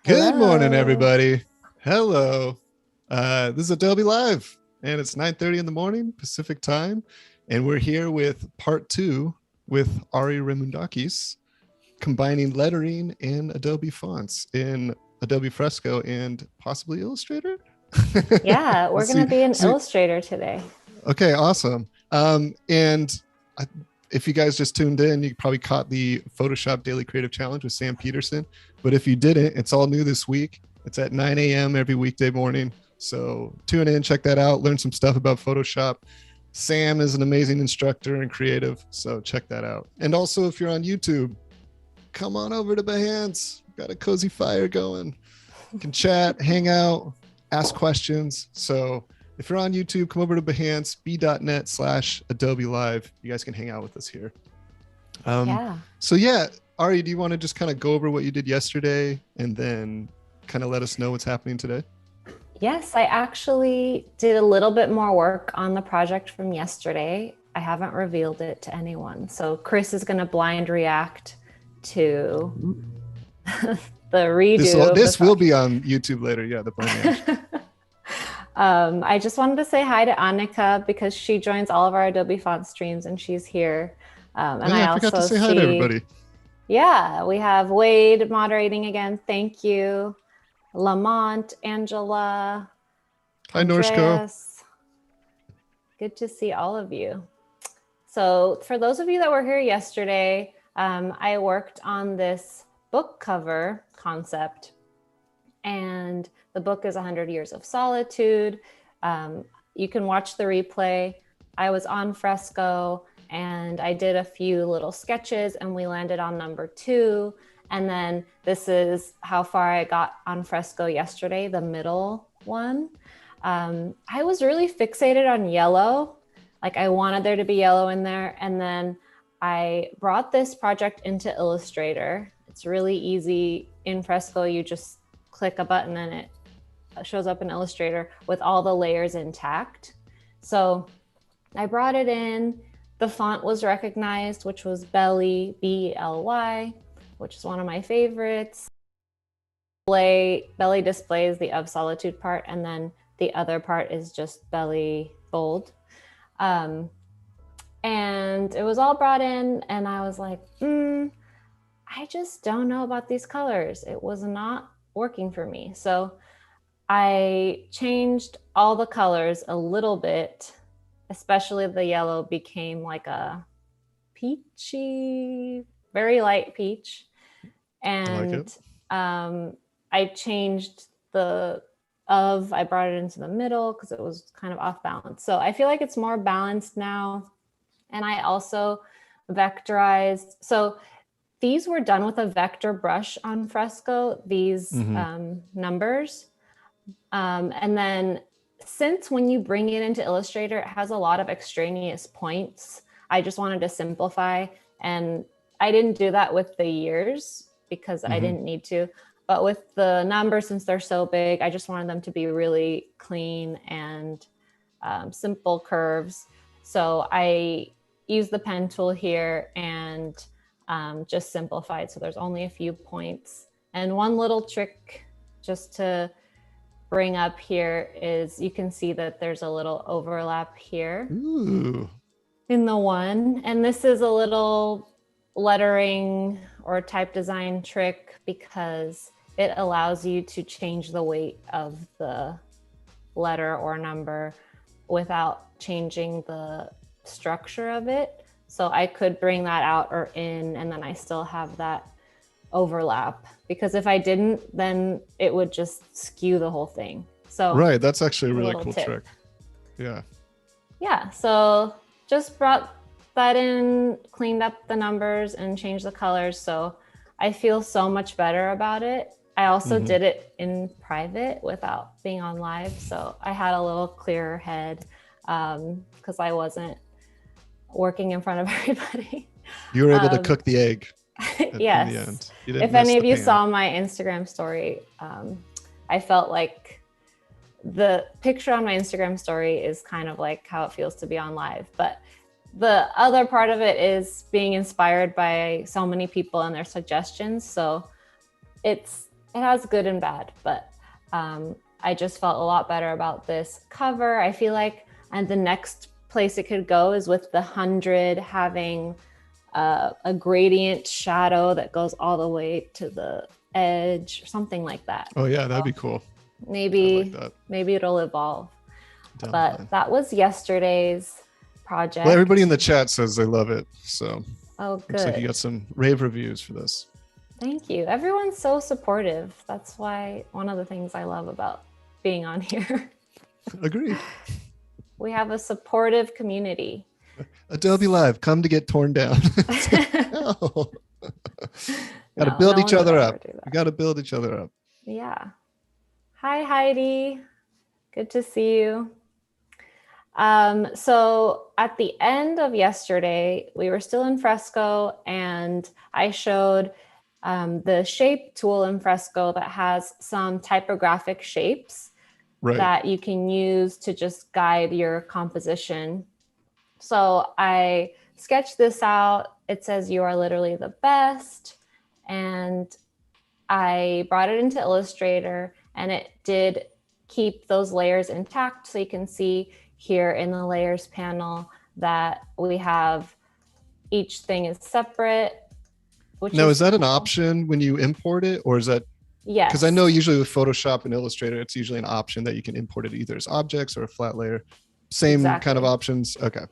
Good morning, everybody. Hello. This is Adobe Live, and it's 9:30 in the morning Pacific time, and we're here with part 2 with Ariadne Remoundakis, combining lettering and Adobe Fonts in Adobe Fresco and possibly Illustrator. Yeah, we're going to be in Illustrator today. Okay, awesome. If you guys just tuned in, you probably caught the Photoshop Daily Creative Challenge with Sam Peterson. But if you didn't, it's all new this week. It's at 9 a.m. every weekday morning. So tune in, check that out, learn some stuff about Photoshop. Sam is an amazing instructor and creative, so check that out. And also, if you're on YouTube, come on over to Behance. Got a cozy fire going. You can chat, hang out, ask questions. So if you're on YouTube, come over to Behance, b.net/Adobe Live. You guys can hang out with us here. So yeah, Ari, do you want to just kind of go over what you did yesterday and then kind of let us know what's happening today? Yes, I actually did a little bit more work on the project from yesterday. I haven't revealed it to anyone. So Chris is going to blind react to the redo. This will be on YouTube later. Yeah, the blind reaction. I just wanted to say hi to Annika because she joins all of our Adobe Fonts streams and she's here. I forgot to say hi to everybody. Yeah, we have Wade moderating again. Thank you. Lamont, Angela. Hi, Norshko. Good to see all of you. So for those of you that were here yesterday, I worked on this book cover concept, and the book is 100 Years of Solitude. You can watch the replay. I was on Fresco and I did a few little sketches and we landed on number 2. And then this is how far I got on Fresco yesterday, the middle one. I was really fixated on yellow. Like I wanted there to be yellow in there. And then I brought this project into Illustrator. It's really easy in Fresco. You just click a button and it shows up in Illustrator with all the layers intact. So I brought it in. The font was recognized, which was Belly, B-L-Y, which is one of my favorites. Belly displays the of solitude part, and then the other part is just belly bold. And it was all brought in, and I was like, I just don't know about these colors. It was not working for me. So I changed all the colors a little bit, especially the yellow became like a peachy, very light peach. And I changed I brought it into the middle because it was kind of off balance. So I feel like it's more balanced now. And I also vectorized. So these were done with a vector brush on Fresco, these numbers. And then since when you bring it into Illustrator, it has a lot of extraneous points. I just wanted to simplify, and I didn't do that with the years because I didn't need to. But with the numbers, since they're so big, I just wanted them to be really clean and simple curves. So I used the pen tool here and just simplified. So there's only a few points. And one little trick just to bring up here is you can see that there's a little overlap here. Ooh. In the one. And this is a little lettering or type design trick because it allows you to change the weight of the letter or number without changing the structure of it. So I could bring that out or in, and then I still have that overlap, because if I didn't, then it would just skew the whole thing. So right, that's actually a really cool trick. Yeah. Yeah, so just brought that in, cleaned up the numbers and changed the colors. So I feel so much better about it. I also did it in private without being on live. So I had a little clearer head because I wasn't working in front of everybody. You were able to cook the egg in the Yes. end. You didn't If miss any the of you pan. saw my Instagram story, I felt like the picture on my Instagram story is kind of like how it feels to be on live. But the other part of it is being inspired by so many people and their suggestions. So it has good and bad, but I just felt a lot better about this cover. I feel like, and the next place it could go is with the 100 having a gradient shadow that goes all the way to the edge or something like that. Oh yeah, that'd be cool. Maybe, I like that. maybe it'll evolve. Down the But line. that was yesterday's project. Well, everybody in the chat says they love it. So Oh, good. looks like you got some rave reviews for this. Thank you. Everyone's so supportive. That's why one of the things I love about being on here. Agreed. We have a supportive community. Adobe Live, come to get torn down. No. Got to No, build no each one would other ever up. do that. We got to build each other up. Yeah. Hi, Heidi. Good to see you. So at the end of yesterday, we were still in Fresco, and I showed the shape tool in Fresco that has some typographic shapes that you can use to just guide your composition. So I sketched this out. It says "You are literally the best," and I brought it into Illustrator, and it did keep those layers intact. So you can see here in the layers panel that we have each thing is separate. Now, is that an option when you import it, or is that? Yes. Because I know usually with Photoshop and Illustrator, it's usually an option that you can import it either as objects or a flat layer. Same kind of options. Okay.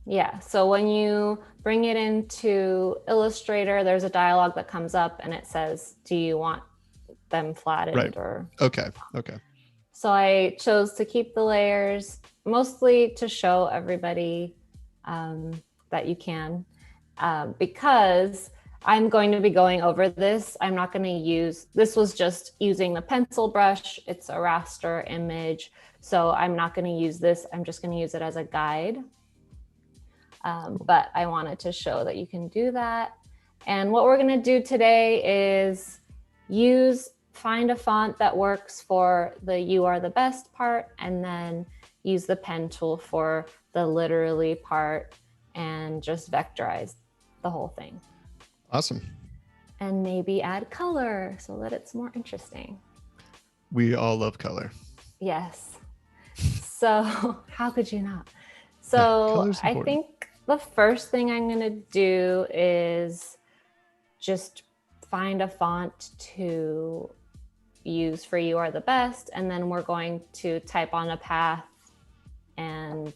Yeah. So when you bring it into Illustrator, there's a dialog that comes up and it says, do you want them flattened or? Okay. So I chose to keep the layers mostly to show everybody that you can, because I'm going to be going over this. I'm not going to use, this was just using the pencil brush. It's a raster image. So I'm not going to use this. I'm just going to use it as a guide. But I wanted to show that you can do that. And what we're going to do today is find a font that works for the "You are the best" part, and then use the pen tool for the "literally" part, and just vectorize the whole thing. Awesome. And maybe add color so that it's more interesting. We all love color. Yes. So how could you not? So I think the first thing I'm going to do is just find a font to use for "You are the best," and then we're going to type on a path and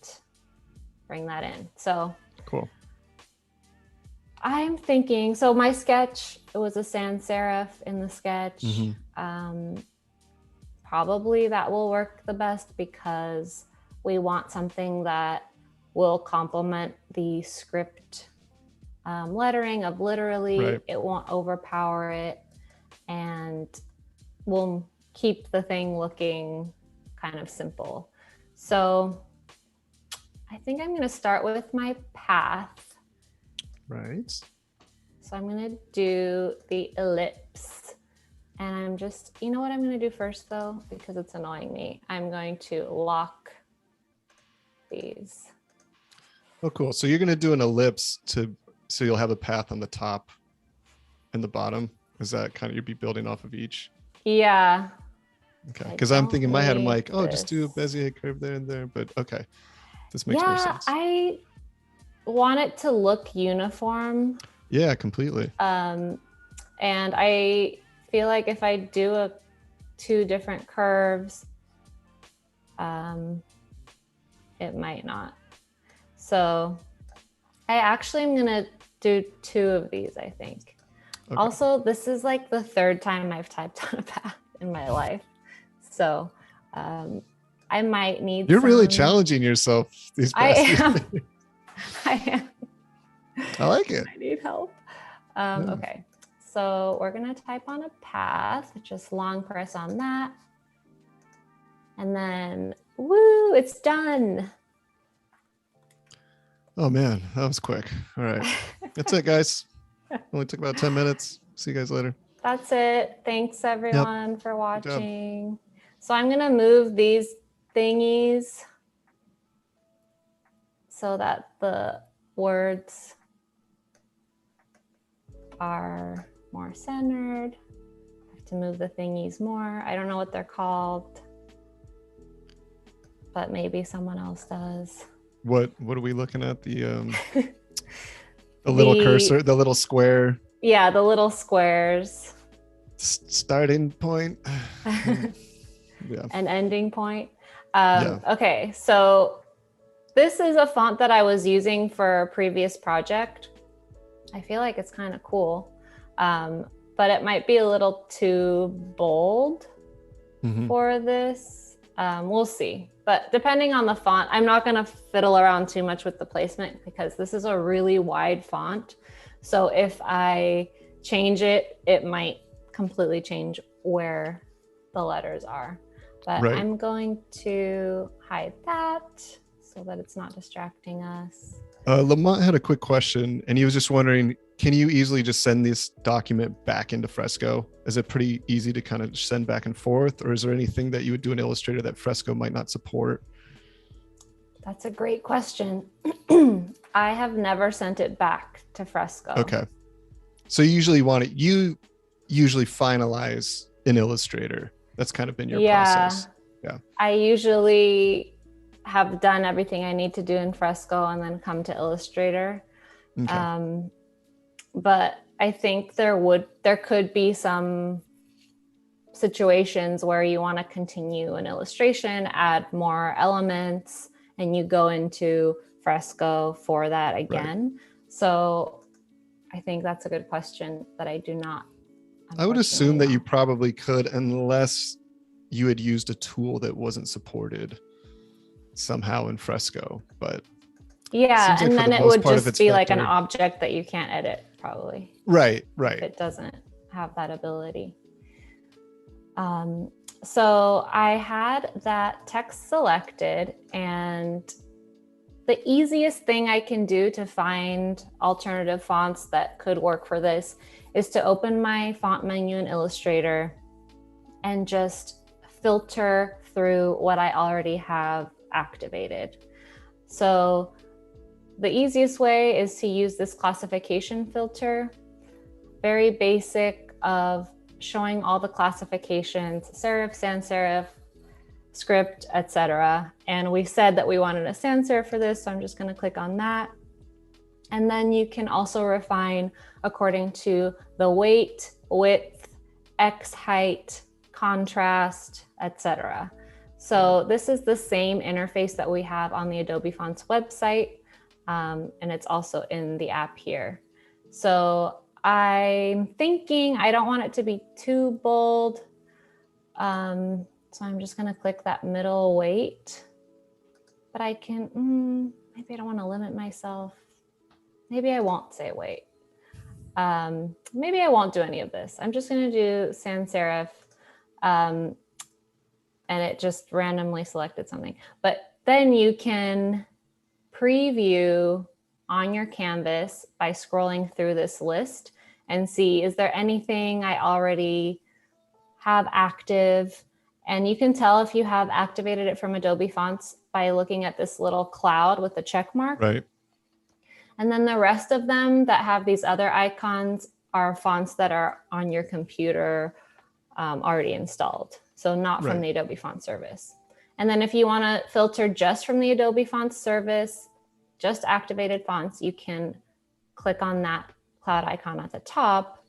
bring that in. So cool. I'm thinking, so my sketch, it was a sans serif in the sketch. Probably that will work the best because we want something that will complement the script lettering of "literally." It won't overpower it, and we'll keep the thing looking kind of simple. So I think I'm going to start with my path. Right. So I'm going to do the ellipse, and I'm just, you know what I'm going to do first though, because it's annoying me. I'm going to lock these. Oh, cool. So you're going to do an ellipse so you'll have a path on the top and the bottom. Is that kind of, you'll be building off of each? Yeah. Okay. Because I'm thinking in my head, I'm like, oh, just do a Bezier curve there and there. But okay. This makes more sense. I want it to look uniform. Yeah, completely. And I feel like if I do two different curves, it might not. So I actually am going to do two of these, I think. Okay. Also, this is like the third time I've typed on a path in my life. So I I might need You're really challenging yourself these past few days. I am. I like it. I need help. Okay, so we're gonna type on a path, just long press on that. And then, woo, it's done. Oh man, that was quick. All right. That's it, guys. Only took about 10 minutes. See you guys later. That's it. Thanks everyone for watching. So I'm gonna move these thingies so that the words are more centered. I have to move the thingies more. I don't know what they're called, but maybe someone else does. What are we looking at? The little cursor, the little square. Yeah, the little squares. Starting point. Yeah. An ending point. Okay, so this is a font that I was using for a previous project. I feel like it's kind of cool, but it might be a little too bold for this. We'll see. But depending on the font, I'm not going to fiddle around too much with the placement because this is a really wide font. So if I change it, it might completely change where the letters are. But I'm going to hide that so that it's not distracting us. Lamont had a quick question, and he was just wondering, can you easily just send this document back into Fresco? Is it pretty easy to kind of send back and forth, or is there anything that you would do in Illustrator that Fresco might not support? That's a great question. I have never sent it back to Fresco. Okay. So you usually finalize in Illustrator. That's kind of been your process. Yeah. I usually have done everything I need to do in Fresco and then come to Illustrator. Okay. But I think there could be some situations where you want to continue an illustration, add more elements, and you go into Fresco for that again. So I think that's a good question that I do not. I would assume that you probably could, unless you had used a tool that wasn't supported somehow in Fresco. But yeah, and then it would just be like an object that you can't edit, probably. Right. If it doesn't have that ability. So I had that text selected, and the easiest thing I can do to find alternative fonts that could work for this is to open my font menu in Illustrator and just filter through what I already have activated. So the easiest way is to use this classification filter, very basic, of showing all the classifications, serif, sans serif, script, etc. And we said that we wanted a sans serif for this, so I'm just going to click on that. And then you can also refine according to the weight, width, X height, contrast, etc. So this is the same interface that we have on the Adobe Fonts website, and it's also in the app here. So I'm thinking I don't want it to be too bold. So I'm just going to click that middle weight, but I can, maybe I don't want to limit myself. Maybe I won't say weight. Maybe I won't do any of this. I'm just going to do sans serif, and it just randomly selected something. But then you can preview on your canvas by scrolling through this list and see, is there anything I already have active? And you can tell if you have activated it from Adobe Fonts by looking at this little cloud with the check mark. Right. And then the rest of them that have these other icons are fonts that are on your computer already installed. So not from the Adobe Font service. And then if you want to filter just from the Adobe Fonts service, just activated fonts, you can click on that cloud icon at the top.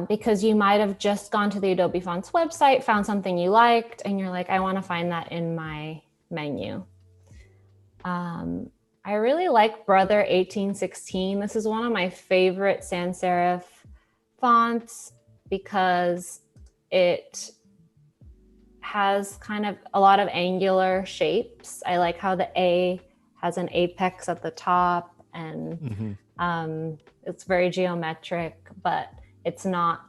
Because you might have just gone to the Adobe Fonts website, found something you liked, and you're like, I want to find that in my menu. I really like Brother 1816. This is one of my favorite sans serif fonts because it has kind of a lot of angular shapes. I like how the A has an apex at the top, and it's very geometric, but it's not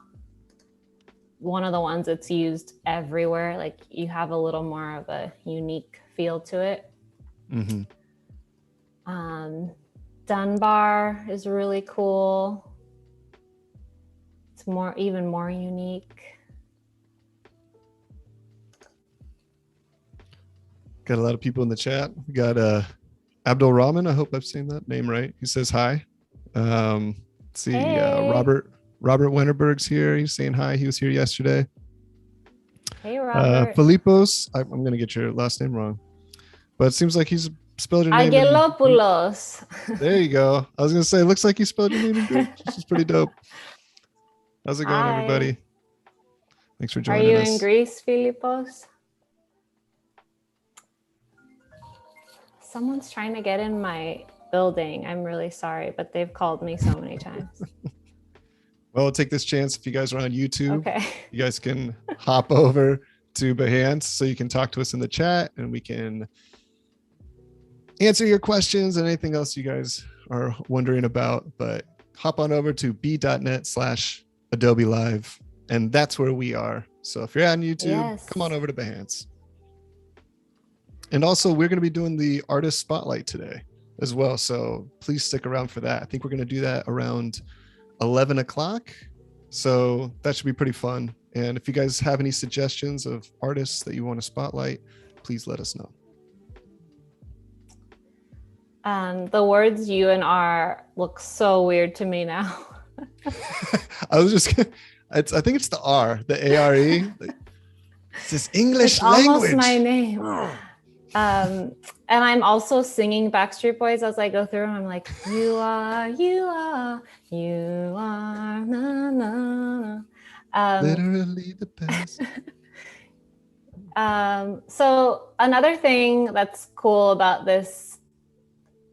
one of the ones that's used everywhere. Like you have a little more of a unique feel to it. Dunbar is really cool. It's even more unique. Got a lot of people in the chat. We got Abdul Rahman. I hope I'm saying that name right. He says hi. Let's see. Hey. Robert Wennerberg's here. He's saying hi. He was here yesterday. Hey, Robert. Filipos. I'm going to get your last name wrong, but it seems like he's spelled your name. Angelopoulos. There you go. I was going to say, it looks like he spelled your name in Greek. This is pretty dope. How's it going, everybody? Thanks for joining us. Are you in Greece, Filipos? Someone's trying to get in my building. I'm really sorry, but they've called me so many times. Well, I'll take this chance. If you guys are on YouTube, okay, you guys can hop over to Behance so you can talk to us in the chat and we can answer your questions and anything else you guys are wondering about. But hop on over to b.net/Adobe Live, and that's where we are. So if you're on YouTube, come on over to Behance. And also, we're going to be doing the artist spotlight today as well. So please stick around for that. I think we're going to do that around 11 o'clock. So that should be pretty fun. And if you guys have any suggestions of artists that you want to spotlight, please let us know. The words U and R look so weird to me now. I was just, I think it's the R, the A-R-E. It's this English language. Almost my name. And I'm also singing Backstreet Boys as I go through them. I'm like, you are, na, na, na. Literally the best. So another thing that's cool about this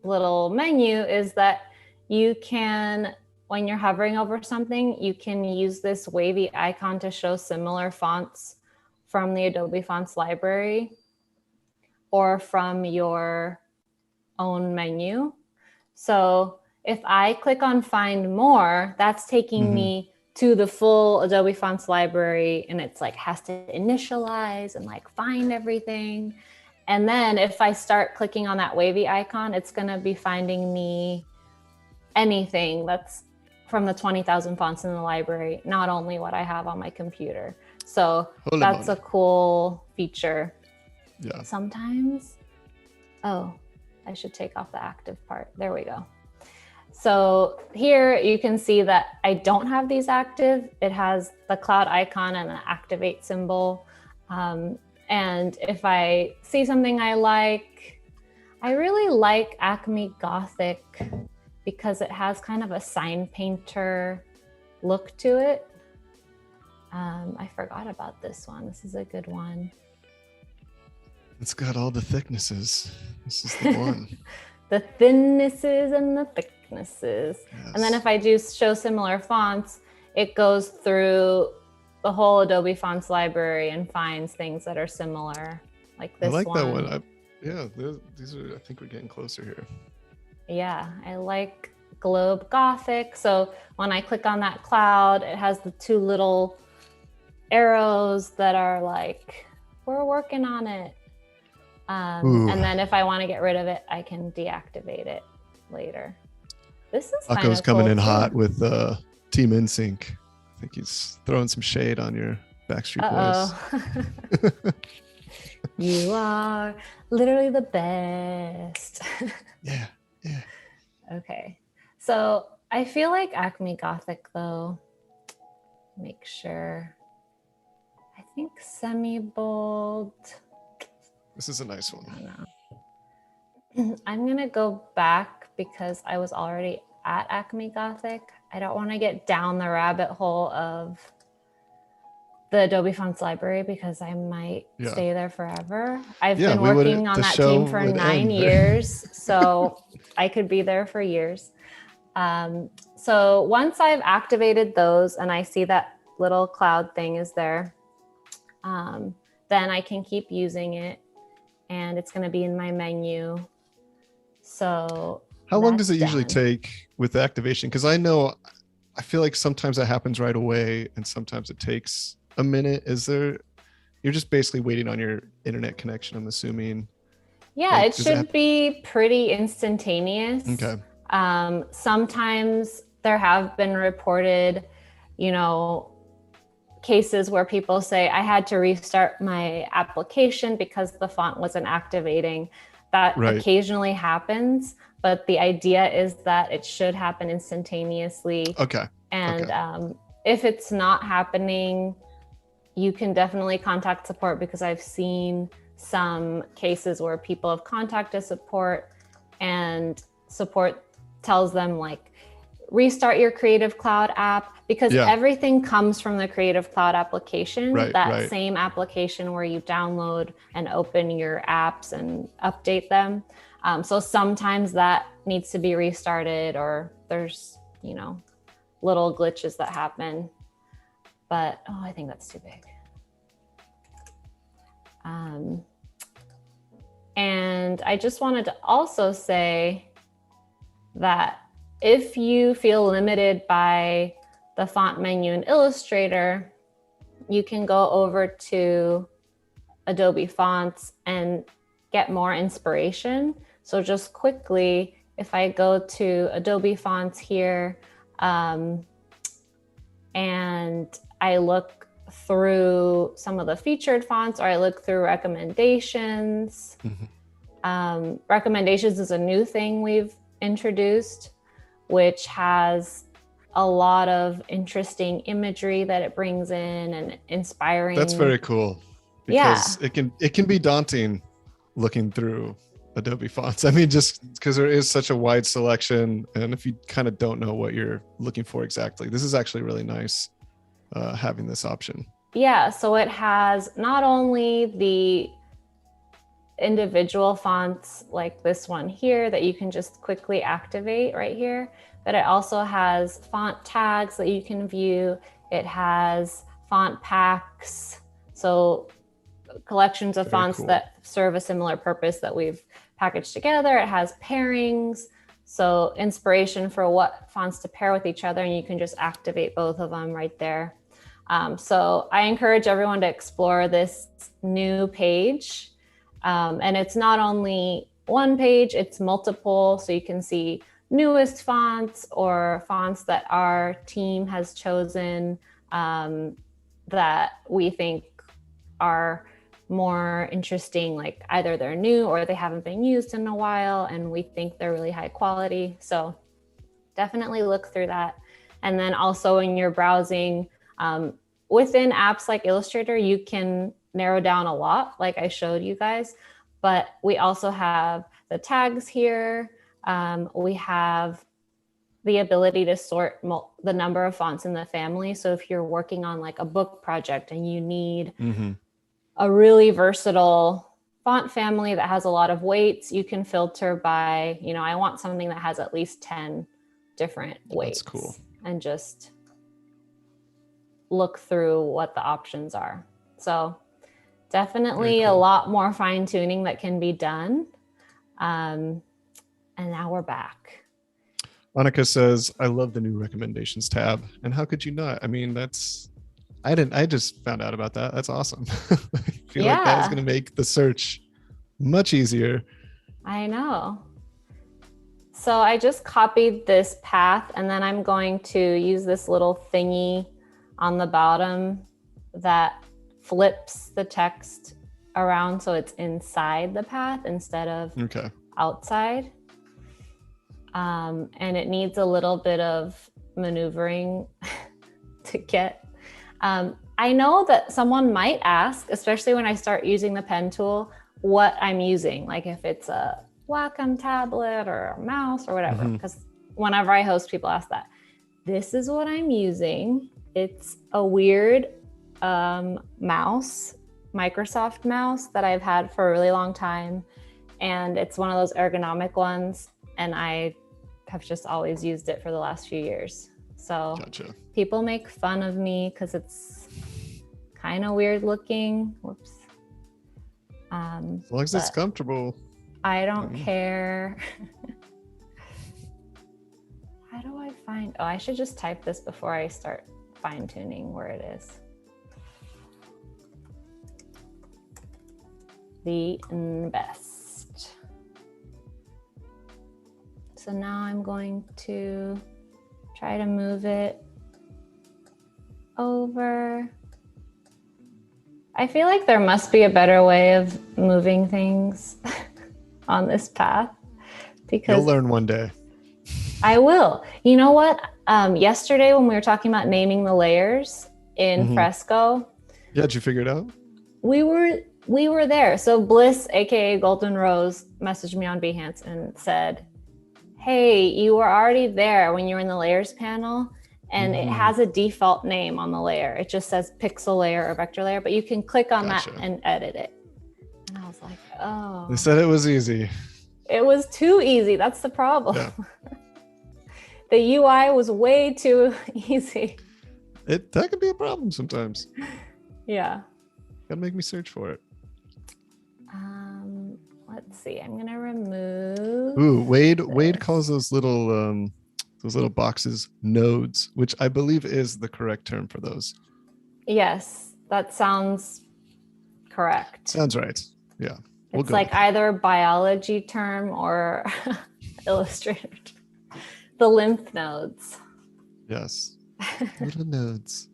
little menu is that you can, when you're hovering over something, you can use this wavy icon to show similar fonts from the Adobe Fonts library or from your own menu. So if I click on Find More, that's taking me to the full Adobe Fonts library, and it's like has to initialize and like find everything. And then if I start clicking on that wavy icon, it's gonna be finding me anything that's from the 20,000 fonts in the library, not only what I have on my computer. So that's a cool feature. Yeah. Sometimes, oh, I should take off the active part. There we go. So here you can see that I don't have these active. It has the cloud icon and the activate symbol. And if I see something I really like Acme Gothic because it has kind of a sign painter look to it. I forgot about this one. This is a good one. It's got all the thicknesses. This is the one. The thinnesses and the thicknesses. Yes. And then if I do show similar fonts, it goes through the whole Adobe Fonts library and finds things that are similar, like this one. I like that one. Yeah, these are, I think we're getting closer here. Yeah, I like Globe Gothic. So when I click on that cloud, it has the two little arrows that are like, we're working on it. And then if I want to get rid of it, I can deactivate it later. This is kind of cool coming in too. hot with Team NSYNC. I think he's throwing some shade on your Backstreet Boys. You are literally the best. Yeah. Okay. So I feel like Acme Gothic though, make sure. I think semi-bold. This is a nice one. I'm gonna go back because I was already at Acme Gothic. I don't want to get down the rabbit hole of the Adobe Fonts library because I might stay there forever. I've been working on that team for 9 years, so I could be there for years. So once I've activated those and I see that little cloud thing is there, then I can keep using it, and it's going to be in my menu. So how long does it usually take with activation? Because I feel like sometimes that happens right away and sometimes it takes a minute. You're just basically waiting on your internet connection, I'm assuming. Yeah, like, it should be pretty instantaneous. Okay. Sometimes there have been reported, cases where people say, I had to restart my application because the font wasn't activating. That occasionally happens, but the idea is that it should happen instantaneously. Okay. And if it's not happening, you can definitely contact support, because I've seen some cases where people have contacted support and support tells them like, restart your Creative Cloud app, because everything comes from the Creative Cloud application, that same application where you download and open your apps and update them. So sometimes that needs to be restarted, or there's, little glitches that happen. But, I think that's too big. And I just wanted to also say that if you feel limited by the font menu in Illustrator, you can go over to Adobe Fonts and get more inspiration. So just quickly, if I go to Adobe Fonts here, and I look through some of the featured fonts, or I look through recommendations. Recommendations is a new thing we've introduced, which has a lot of interesting imagery that it brings in and inspiring. That's very cool, because it can be daunting looking through Adobe Fonts. I mean, just because there is such a wide selection, and if you kind of don't know what you're looking for exactly, this is actually really nice having this option. Yeah, so it has not only the individual fonts like this one here that you can just quickly activate right here, but it also has font tags that you can view. It has font packs, so collections of fonts that serve a similar purpose that we've packaged together. It has pairings, so inspiration for what fonts to pair with each other, and you can just activate both of them right there. So I encourage everyone to explore this new page. And it's not only one page, it's multiple. So you can see newest fonts or fonts that our team has chosen that we think are more interesting, like either they're new or they haven't been used in a while and we think they're really high quality. So definitely look through that. And then also when you're browsing, within apps like Illustrator, you can narrow down a lot, like I showed you guys, but we also have the tags here. We have the ability to sort the number of fonts in the family. So if you're working on like a book project and you need a really versatile font family that has a lot of weights, you can filter by, I want something that has at least 10 different weights. That's cool. And just look through what the options are. So definitely a lot more fine tuning that can be done. And now we're back. Monica says, I love the new recommendations tab. And how could you not? I mean, I just found out about that. That's awesome. I feel like that is going to make the search much easier. I know. So I just copied this path, and then I'm going to use this little thingy on the bottom that flips the text around so it's inside the path instead of outside. And it needs a little bit of maneuvering to get. I know that someone might ask, especially when I start using the pen tool, what I'm using, like if it's a Wacom tablet or a mouse or whatever, because whenever I host, people ask that. This is what I'm using. It's a weird mouse, Microsoft mouse that I've had for a really long time. And it's one of those ergonomic ones. And I have just always used it for the last few years. So people make fun of me because it's kind of weird looking. Whoops. As long as it's comfortable. I don't care. How do I find, I should just type this before I start fine tuning where it is. The best. So now I'm going to try to move it over. I feel like there must be a better way of moving things on this path, because you'll learn one day. I will. You know what? Yesterday when we were talking about naming the layers in Fresco. Yeah, did you figure it out? We were there. So Bliss, aka Golden Rose, messaged me on Behance and said, hey, you were already there when you were in the layers panel, and it has a default name on the layer. It just says pixel layer or vector layer, but you can click on that and edit it. And I was like, oh. They said it was easy. It was too easy. That's the problem. Yeah. The UI was way too easy. That could be a problem sometimes. Yeah. Gotta make me search for it. Let's see. I'm gonna remove. Ooh, Wade calls those little boxes nodes, which I believe is the correct term for those. Yes, that sounds correct. Sounds right. Yeah. It's like either a biology term or Illustrator. The lymph nodes. Yes. Little nodes.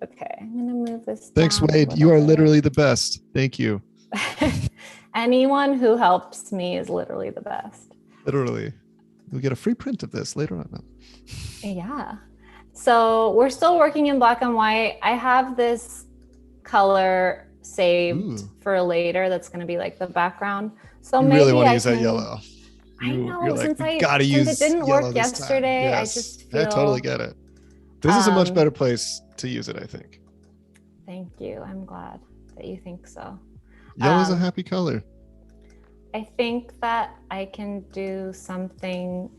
Okay, I'm gonna move this. Thanks, Wade. You are literally the best. Thank you. Anyone who helps me is literally the best. Literally. You'll get a free print of this later on. Yeah. So we're still working in black and white. I have this color saved for later. That's going to be like the background. So you maybe really want to use that yellow. I know. You're like, since it didn't work yesterday, yes. I just feel. I totally get it. This is a much better place to use it, I think. Thank you. I'm glad that you think so. Yellow is a happy color. I think that I can do something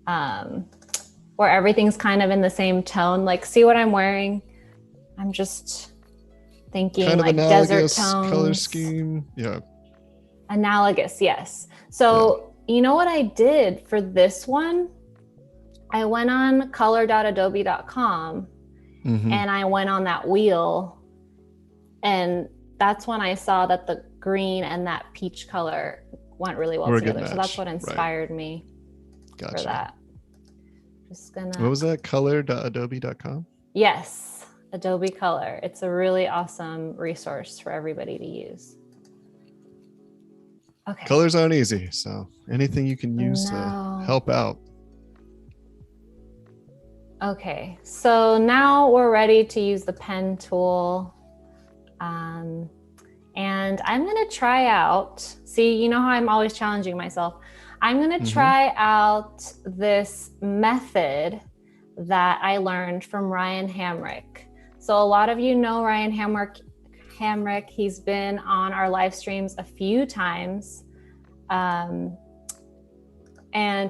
where everything's kind of in the same tone. Like, see what I'm wearing? I'm just thinking kind of like analogous desert tones. Color scheme. Yeah. Analogous, yes. So you know what I did for this one? I went on color.adobe.com and I went on that wheel, and that's when I saw that the green and that peach color went really well together. So that's what inspired me for that. Just gonna. What was that? Color.adobe.com? Yes, Adobe Color. It's a really awesome resource for everybody to use. Okay. Colors aren't easy, so anything you can use to help out. Okay, so now we're ready to use the pen tool. And I'm gonna try out, see, you know how I'm always challenging myself. I'm gonna try out this method that I learned from Ryan Hamrick. So a lot of you know Ryan Hamrick. He's been on our live streams a few times. And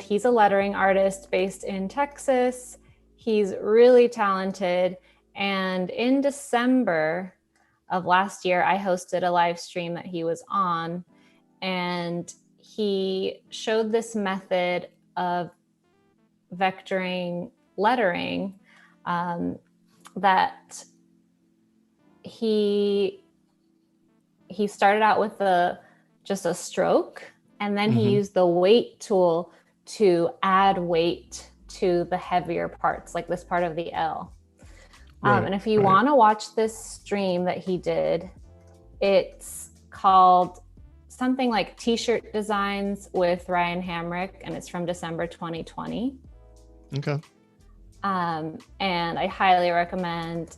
he's a lettering artist based in Texas. He's really talented. And in December of last year, I hosted a live stream that he was on, and he showed this method of vectoring lettering that he started out with just a stroke, and then he used the weight tool to add weight to the heavier parts, like this part of the L. And if you want to watch this stream that he did, it's called something like T-shirt Designs with Ryan Hamrick, and it's from December 2020. Okay. And I highly recommend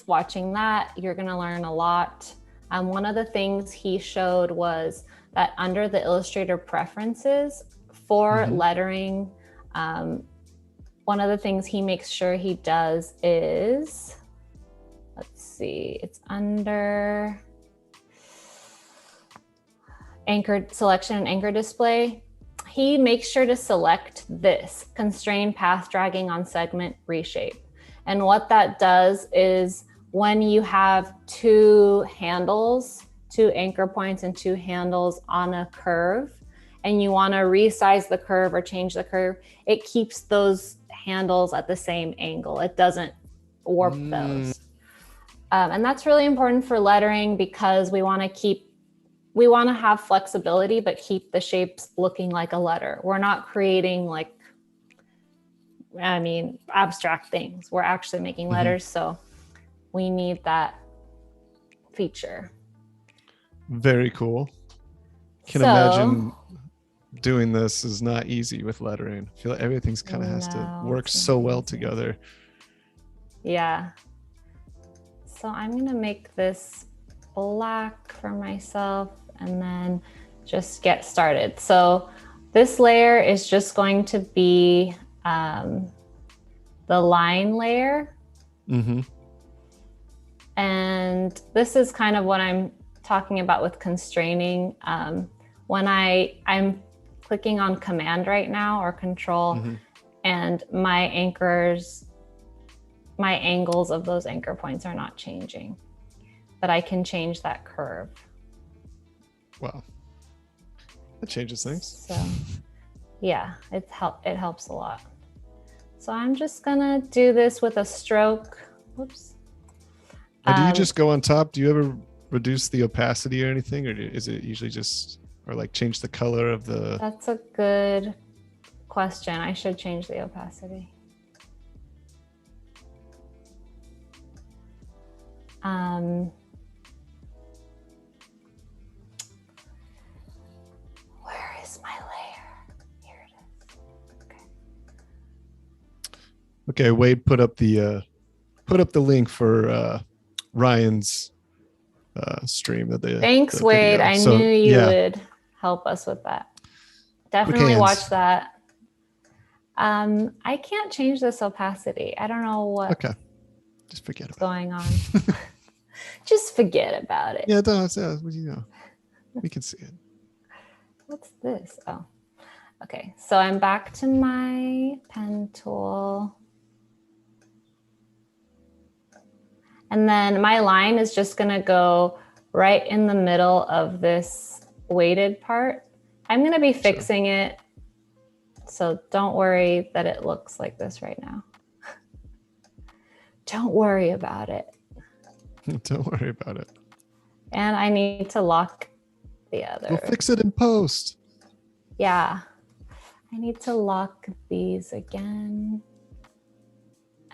watching that. You're going to learn a lot. One of the things he showed was that under the Illustrator preferences for lettering, one of the things he makes sure he does is, let's see, it's under anchor selection and anchor display. He makes sure to select this, constrain path dragging on segment reshape. And what that does is when you have two handles two anchor points and two handles on a curve, and you want to resize the curve or change the curve, it keeps those handles at the same angle. It doesn't warp those. And that's really important for lettering because we want to have flexibility, but keep the shapes looking like a letter. We're not creating abstract things. We're actually making letters. So we need that feature. Very cool. Can imagine doing this is not easy with lettering. I feel like everything's kind of has to work so well together. Yeah. So I'm going to make this black for myself and then just get started. So this layer is just going to be the line layer. And this is kind of what I'm talking about with constraining. When I'm clicking on Command right now or Control, and my angles of those anchor points are not changing, but I can change that curve. Wow, that changes things. So yeah, it helps a lot. So I'm just gonna do this with a stroke. Whoops. Do you just go on top? Do you ever reduce the opacity or anything, or is it usually just, or like change the color of the? That's a good question. I should change the opacity. Where is my layer? Here it is. Okay, Wade, put up the link for Ryan's stream of the. Thanks, the Wade. video. I knew you would help us with that. Definitely watch that. I can't change this opacity. I don't know what. Okay, just forget about going on. Just forget about it. Yeah, we can see it. What's this? Oh, okay. So I'm back to my pen tool. And then my line is just going to go right in the middle of this weighted part. I'm going to be fixing it. So don't worry that it looks like this right now. Don't worry about it. Don't worry about it. And I need to lock the other. We'll fix it in post. Yeah. I need to lock these again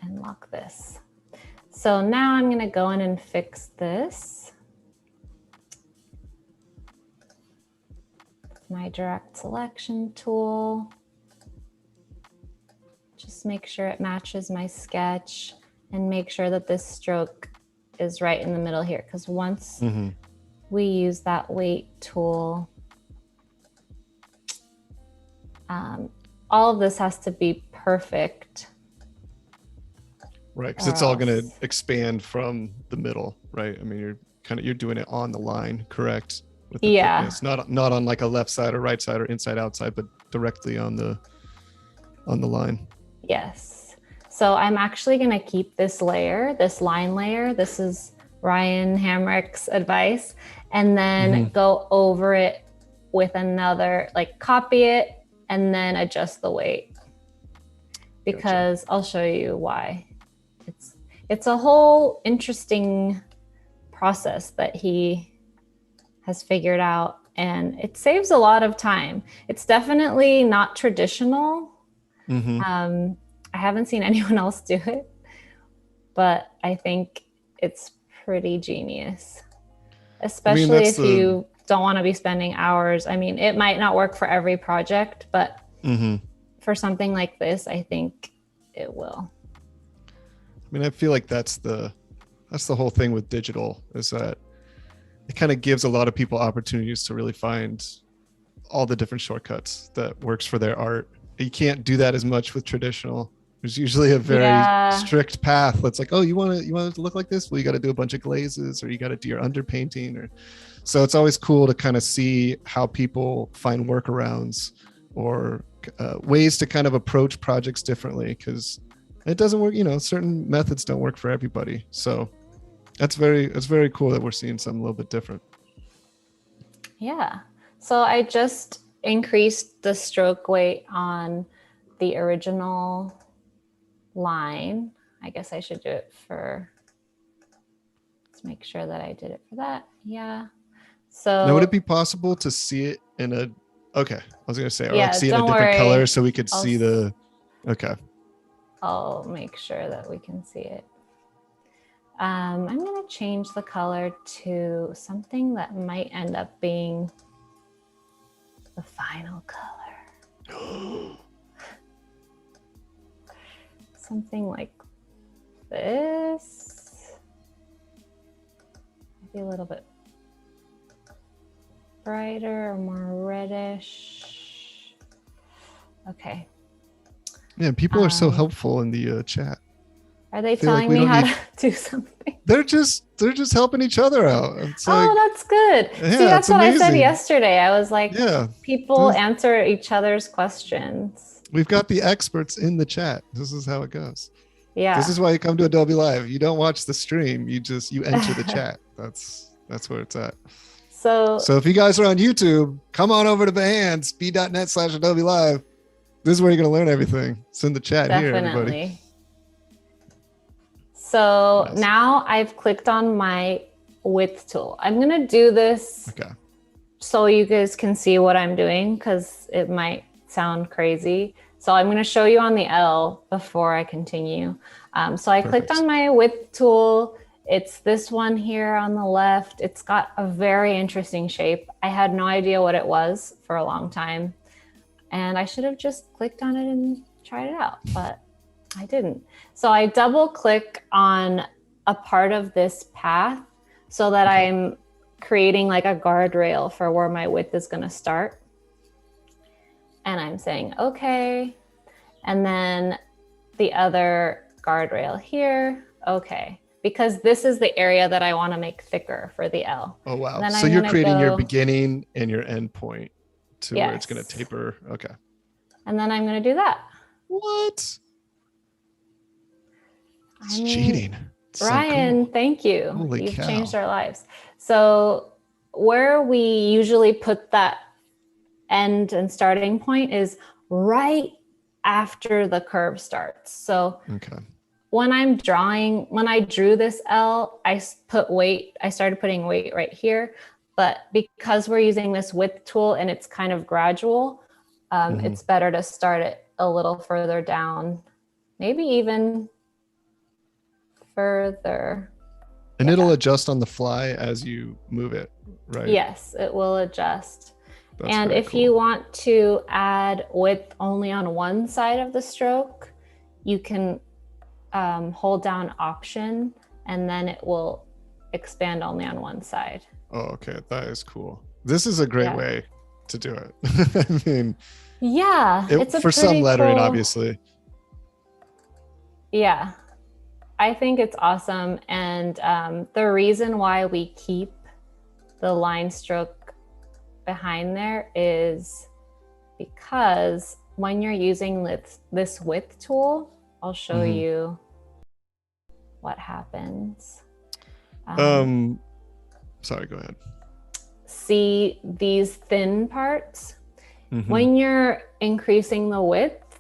and lock this. So now I'm going to go in and fix this. My direct selection tool. Just make sure it matches my sketch and make sure that this stroke is right in the middle here, because once we use that weight tool, all of this has to be perfect. Right, because it's all going to expand from the middle, right? I mean, you're doing it on the line, correct? With the thickness. Not on like a left side or right side or inside outside, but directly on the line. Yes. So I'm actually going to keep this layer, this line layer. This is Ryan Hamrick's advice. And then go over it with another, like copy it and then adjust the weight. Because I'll show you why. It's a whole interesting process that he has figured out, and it saves a lot of time. It's definitely not traditional. I haven't seen anyone else do it, but I think it's pretty genius, especially if you don't want to be spending hours. I mean, it might not work for every project, but for something like this, I think it will. I mean, I feel like that's the whole thing with digital, is that it kind of gives a lot of people opportunities to really find all the different shortcuts that works for their art. You can't do that as much with traditional. There's usually a very strict path that's like, oh, you want it to look like this? Well, you got to do a bunch of glazes, or you got to do your underpainting, or so it's always cool to kind of see how people find workarounds or ways to kind of approach projects differently, because it doesn't work. Certain methods don't work for everybody. So that's very cool that we're seeing something a little bit different. Yeah. So I just increased the stroke weight on the original line. I guess I should do it for, let's make sure that I did it for that. Yeah. So now, would it be possible to see it in a, okay, I was going to say, or yeah, like see it in a don't different worry. color so we could see the, okay. I'll make sure that we can see it. I'm going to change the color to something that might end up being the final color. Something like this. Maybe a little bit brighter or more reddish. Okay. Yeah, people are so helpful in the chat. Are they telling me how to do something? They're just helping each other out. It's like, that's good. Yeah, see, that's what amazing. I said yesterday. I was like, yeah, people answer each other's questions. We've got the experts in the chat. This is how it goes. Yeah. This is why you come to Adobe Live. You don't watch the stream. You enter the chat. That's where it's at. So if you guys are on YouTube, come on over to Behance, b.net/Adobe Live. This is where you're going to learn everything. It's in the chat here, everybody. So now I've clicked on my width tool. I'm going to do this so you guys can see what I'm doing because it might sound crazy. So I'm going to show you on the L before I continue. So I clicked on my width tool. It's this one here on the left. It's got a very interesting shape. I had no idea what it was for a long time. And I should have just clicked on it and tried it out, but I didn't. So I double click on a part of this path so that I'm creating like a guardrail for where my width is going to start. And I'm saying, okay. And then the other guardrail here. Okay. Because this is the area that I want to make thicker for the L. Oh, wow. So you're creating your beginning and your end point to where it's going to taper. Okay. And then I'm going to do that. What? It's cheating. It's Ryan, so cool. Thank you. Holy You've cow. changed our lives. So where we usually put that end and starting point is right after the curve starts. So when I'm drawing, when I drew this L, I started putting weight right here. But because we're using this width tool and it's kind of gradual, it's better to start it a little further down, maybe even further. And it'll adjust on the fly as you move it, right? Yes, it will adjust. And if you want to add width only on one side of the stroke, you can hold down Option, and then it will expand only on one side. Oh, okay. That is cool. This is a great way to do it. I mean, it's for some lettering, cool, obviously. Yeah, I think it's awesome. And the reason why we keep the line stroke behind there is because when you're using this width tool, I'll show you what happens. Sorry, go ahead. See these thin parts? When you're increasing the width,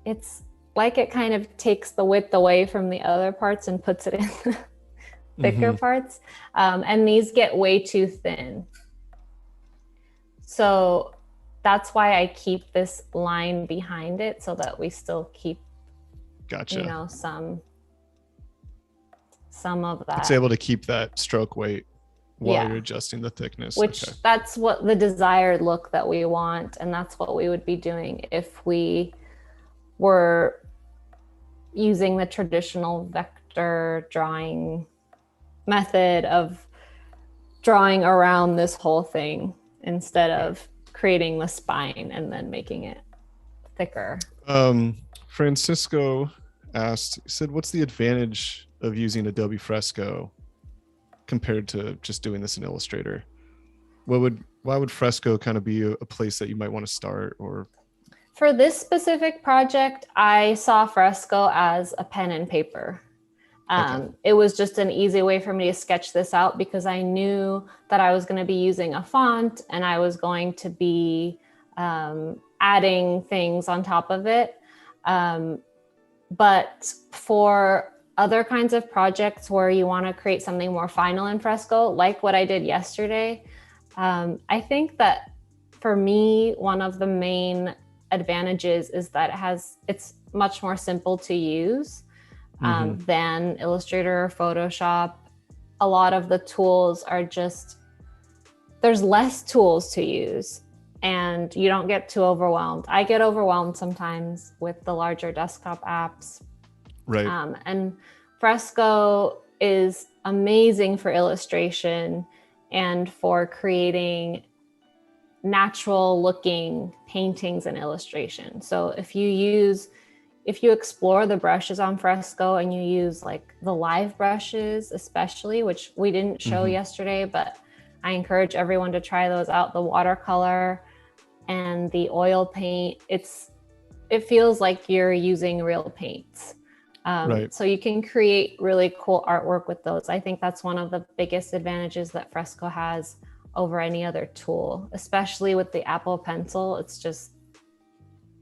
it's like it kind of takes the width away from the other parts and puts it in the thicker parts. And these get way too thin. So that's why I keep this line behind it so that we still keep, you know, some of that. It's able to keep that stroke weight while you're adjusting the thickness. Which that's what the desired look that we want. And that's what we would be doing if we were using the traditional vector drawing method of drawing around this whole thing instead of creating the spine and then making it thicker. Francisco asked, he said, what's the advantage of using Adobe Fresco compared to just doing this in Illustrator? Why would Fresco kind of be a place that you might want to start? Or for this specific project, I saw Fresco as a pen and paper. It was just an easy way for me to sketch this out because I knew that I was going to be using a font and I was going to be adding things on top of it. But for other kinds of projects where you want to create something more final in Fresco, like what I did yesterday, I think that for me, one of the main advantages is that it's much more simple to use than Illustrator or Photoshop. A lot of the tools are there's less tools to use and you don't get too overwhelmed. I get overwhelmed sometimes with the larger desktop apps. Right. And Fresco is amazing for illustration and for creating natural looking paintings and illustration. So if you explore the brushes on Fresco and you use like the live brushes, especially, which we didn't show yesterday, but I encourage everyone to try those out. The watercolor and the oil paint, it feels like you're using real paints. Right. So you can create really cool artwork with those. I think that's one of the biggest advantages that Fresco has over any other tool, especially with the Apple Pencil. It's just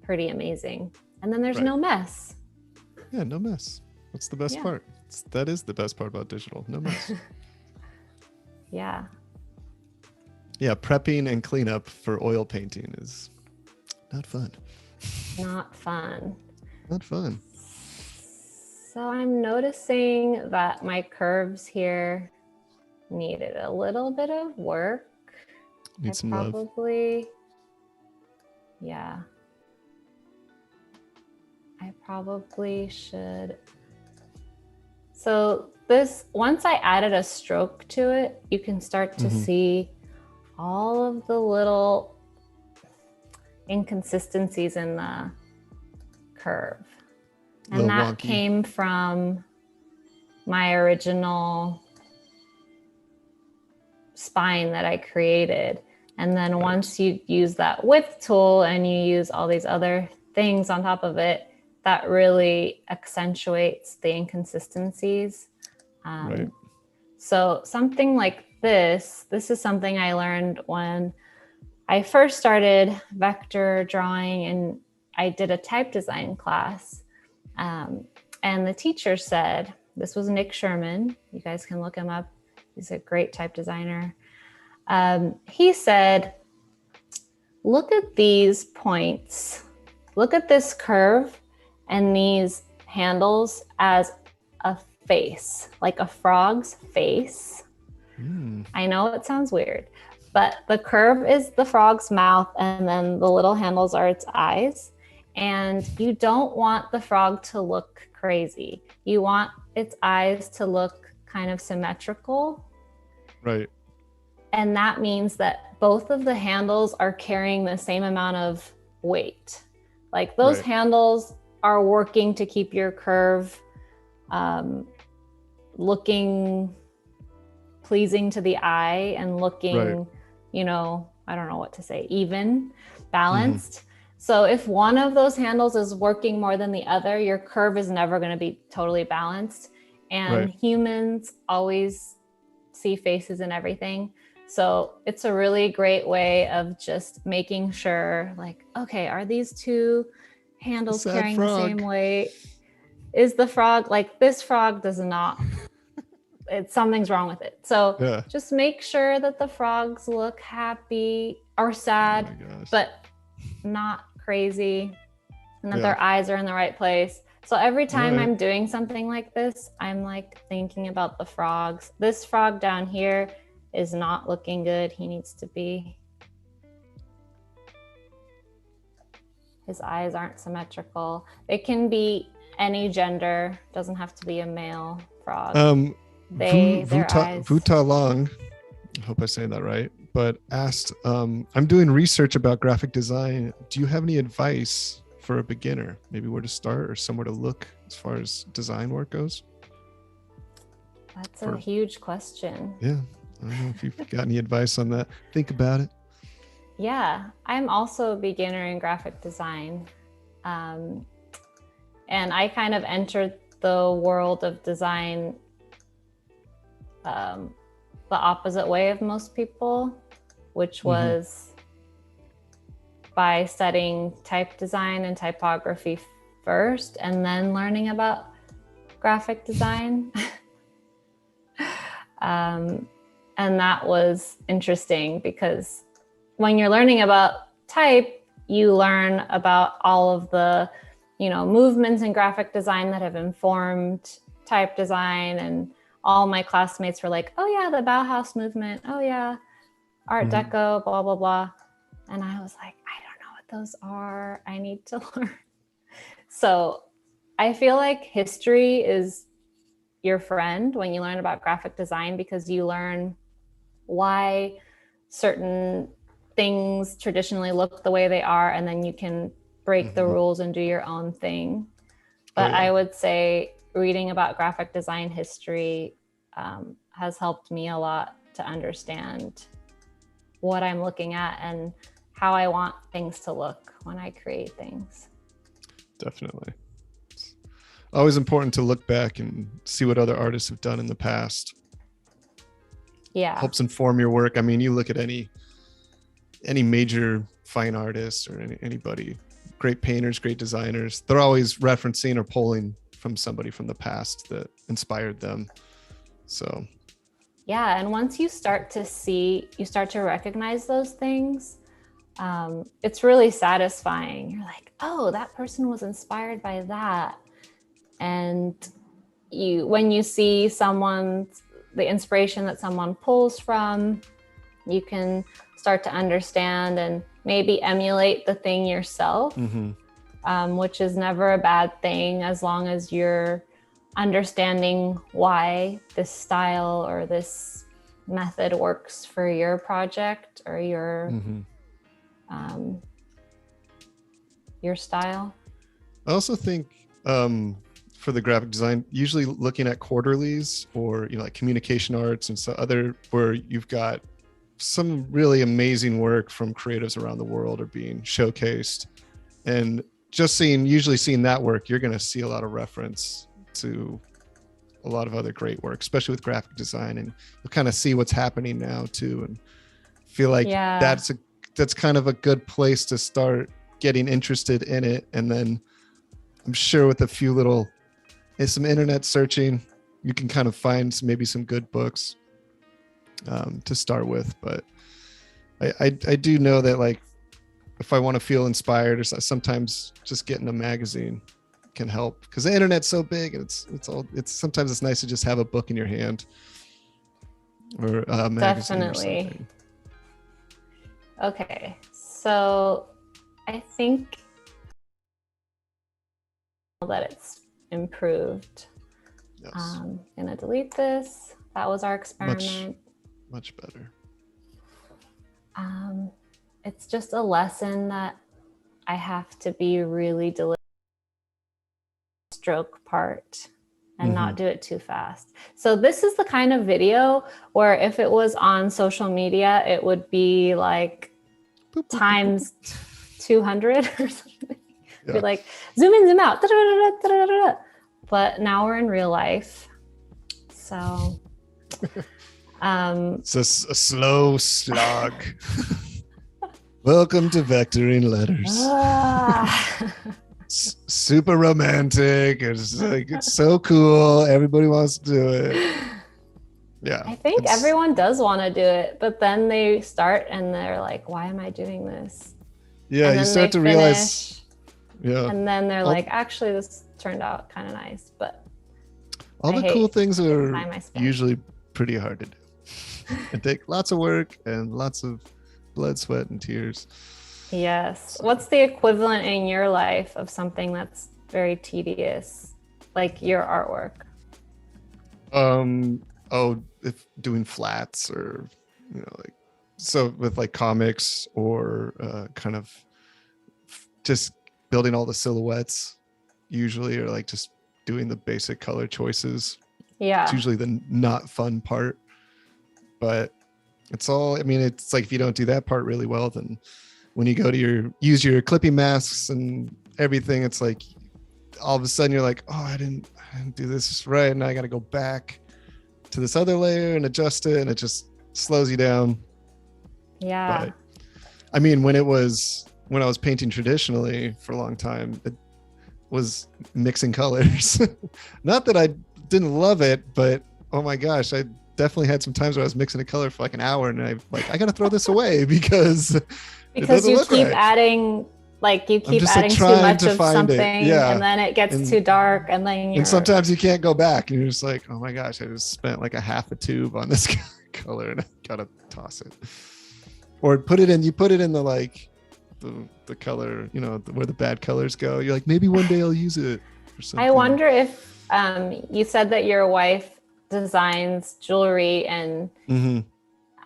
pretty amazing. And then there's no mess. Yeah, no mess. That's the best part. That is the best part about digital. No mess. Yeah. Yeah, prepping and cleanup for oil painting is not fun. Not fun. Not fun. So I'm noticing that my curves here needed a little bit of work. Need some love. Yeah. I probably should. So once I added a stroke to it, you can start to see all of the little inconsistencies in the curve. And that came from my original spine that I created. And then once you use that width tool and you use all these other things on top of it, that really accentuates the inconsistencies. So something like this is something I learned when I first started vector drawing and I did a type design class. And the teacher said, this was Nick Sherman. You guys can look him up. He's a great type designer. He said, look at these points, look at this curve and these handles as a face, like a frog's face. I know it sounds weird, but the curve is the frog's mouth and then the little handles are its eyes. And you don't want the frog to look crazy. You want its eyes to look kind of symmetrical. Right. And that means that both of the handles are carrying the same amount of weight. Like those handles are working to keep your curve looking pleasing to the eye and looking, I don't know what to say, even, balanced. So if one of those handles is working more than the other, your curve is never going to be totally balanced. And humans always see faces and everything. So it's a really great way of just making sure, like, okay, are these two handles carrying the same weight? Is the frog, like this frog does not, something's wrong with it. So just make sure that the frogs look happy or sad, but not crazy, and that their eyes are in the right place. So every time I'm doing something like this, I'm like thinking about the frogs. This frog down here is not looking good. He needs to be, his eyes aren't symmetrical. It can be any gender, doesn't have to be a male frog. Vuta Long, I hope I say that right, but asked, I'm doing research about graphic design. Do you have any advice for a beginner? Maybe where to start or somewhere to look as far as design work goes? That's a huge question. Yeah. I don't know if you've got any advice on that. Think about it. Yeah. I'm also a beginner in graphic design. And I kind of entered the world of design the opposite way of most people, which was by studying type design and typography first and then learning about graphic design. And that was interesting because when you're learning about type, you learn about all of the, movements in graphic design that have informed type design. And all my classmates were like, oh yeah, the Bauhaus movement. Oh yeah, Art Deco, blah, blah, blah. And I was like, I don't know what those are. I need to learn. So I feel like history is your friend when you learn about graphic design, because you learn why certain things traditionally look the way they are, and then you can break the rules and do your own thing. But I would say reading about graphic design history has helped me a lot to understand what I'm looking at and how I want things to look when I create things. Definitely. It's always important to look back and see what other artists have done in the past. Yeah. Helps inform your work. I mean, you look at any major fine artist or anybody, great painters, great designers, they're always referencing or pulling from somebody from the past that inspired them. So yeah, and once you start to recognize those things, it's really satisfying. You're like, oh, that person was inspired by that. And when you see the inspiration that someone pulls from, you can start to understand and maybe emulate the thing yourself, which is never a bad thing, as long as you're understanding why this style or this method works for your project or your style. I also think for the graphic design, usually looking at quarterlies or like communication arts and so other, where you've got some really amazing work from creatives around the world are being showcased, and just usually seeing that work, you're going to see a lot of reference to a lot of other great work, especially with graphic design, and you'll kind of see what's happening now too, and feel like that's kind of a good place to start getting interested in it. And then I'm sure with some internet searching, you can kind of find maybe some good books to start with. But I do know that, like, if I want to feel inspired, or sometimes just getting a magazine can help, because the internet's so big, and it's sometimes it's nice to just have a book in your hand or a magazine. Definitely. Or something. Okay, so I think that it's improved. Yes. I'm gonna delete this. That was our experiment. Much better. It's just a lesson that I have to be really deliberate stroke part and not do it too fast. So this is the kind of video where if it was on social media, it would be like times 200 or something. Yeah. Be like, zoom in, zoom out. But now we're in real life. So it's a slow slog. Welcome to vectoring letters. Super romantic. It's so cool. Everybody wants to do it. Yeah. I think everyone does want to do it, but then they start and they're like, why am I doing this? Yeah, you start to realize. Yeah. And then they're like, actually, this turned out kind of nice. But all the cool things are usually pretty hard to do. It takes lots of work and lots of blood, sweat, and tears. Yes. What's the equivalent in your life of something that's very tedious, like your artwork? If doing flats, or like, so with like comics, or kind of just building all the silhouettes usually, or like just doing the basic color choices. Yeah. It's usually the not fun part, but it's like if you don't do that part really well, then when you go to use your clipping masks and everything, it's like all of a sudden you're like, oh, I didn't do this right, and I got to go back to this other layer and adjust it, and it just slows you down. Yeah. But I mean, when I was painting traditionally for a long time, it was mixing colors. Not that I didn't love it, but oh my gosh, I definitely had some times where I was mixing a color for like an hour, and I got to throw this away because you look keep right. adding, like you keep adding too much of something, and then it gets too dark, and then and sometimes you can't go back, and you're just like, oh my gosh, I just spent like a half a tube on this color, and I gotta toss it. Or you put it in the like the color, you know, where the bad colors go. You're like, maybe one day I'll use it or something. I wonder if you said that your wife designs jewelry, and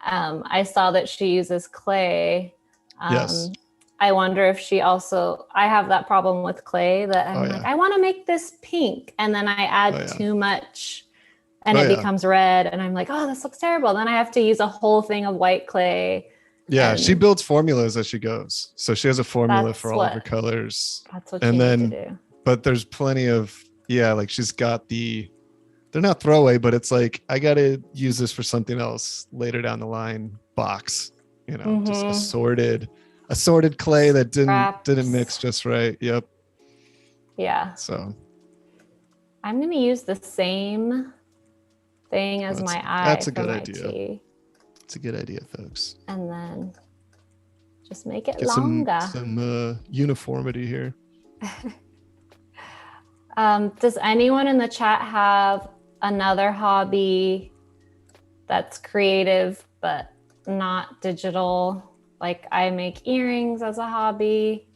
I saw that she uses clay. Yes. I wonder if she also, I have that problem with clay that I'm like, I want to make this pink, and then I add too much and it becomes red, and I'm like, oh, this looks terrible. Then I have to use a whole thing of white clay. Yeah, she builds formulas as she goes. So she has a formula for all of her colors. That's what she needs to do. But there's plenty of, like she's got they're not throwaway, but it's like, I got to use this for something else later down the line box, you know, just assorted clay that didn't mix just right. Yep. Yeah. So I'm going to use the same thing as my eye. That's a good idea. It's a good idea, folks. And then just make it longer. Some uniformity here. Does anyone in the chat have another hobby that's creative but not digital? Like, I make earrings as a hobby.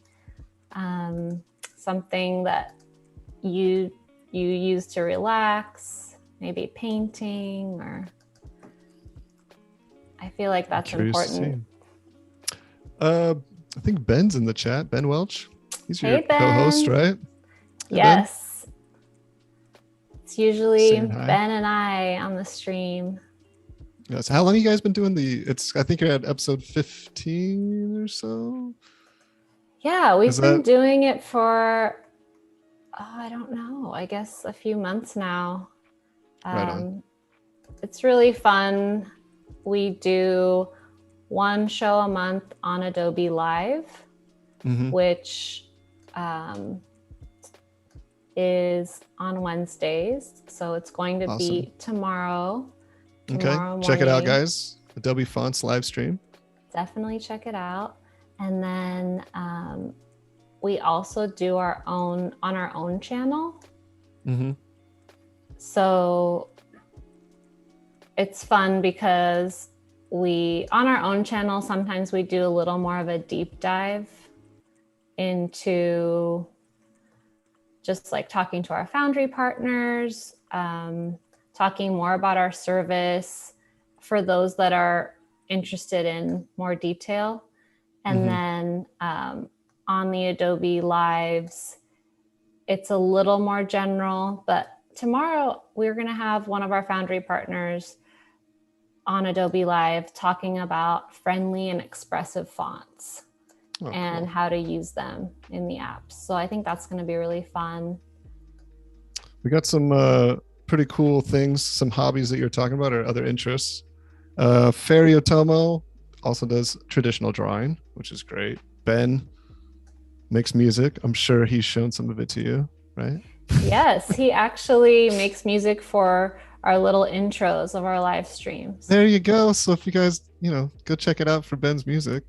Something that you use to relax, maybe painting, or I feel like that's important. I think Ben's in the chat. Ben Welch. He's your Ben. co-host, right? Yes. Ben. It's usually Ben and I on the stream. Yes. How long have you guys been doing I think you're at episode 15 or so? Yeah, we've been doing it for, I don't know, I guess a few months now. Right on. It's really fun. We do one show a month on Adobe Live, which is on Wednesdays. So it's going to be tomorrow. Okay, check it out, guys. Adobe Fonts live stream. Definitely check it out. And then we also do our own on our own channel. So it's fun because on our own channel, sometimes we do a little more of a deep dive into just like talking to our foundry partners, talking more about our service for those that are interested in more detail. And then on the Adobe Lives, it's a little more general, but tomorrow we're going to have one of our foundry partners on Adobe Live talking about friendly and expressive fonts and how to use them in the apps. So I think that's going to be really fun. We got some pretty cool things, some hobbies that you're talking about or other interests. Fairy Otomo also does traditional drawing, which is great. Ben makes music. I'm sure he's shown some of it to you, right? Yes, he actually makes music for our little intros of our live streams. There you go. So if you guys, go check it out for Ben's music.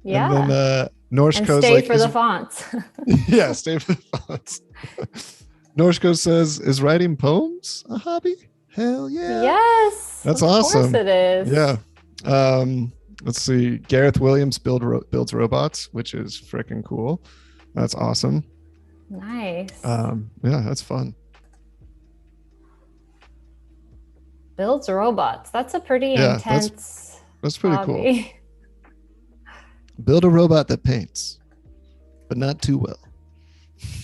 Yeah. And then Norshko's stay for the fonts. Yeah, stay for the fonts. Norshko says, is writing poems a hobby? Hell yeah. Yes. That's awesome. Of course it is. Yeah. Let's see. Gareth Williams builds robots, which is freaking cool. That's awesome. Nice. Yeah, that's fun. Builds robots. That's a pretty intense. That's pretty hobby. Cool. Build a robot that paints, but not too well.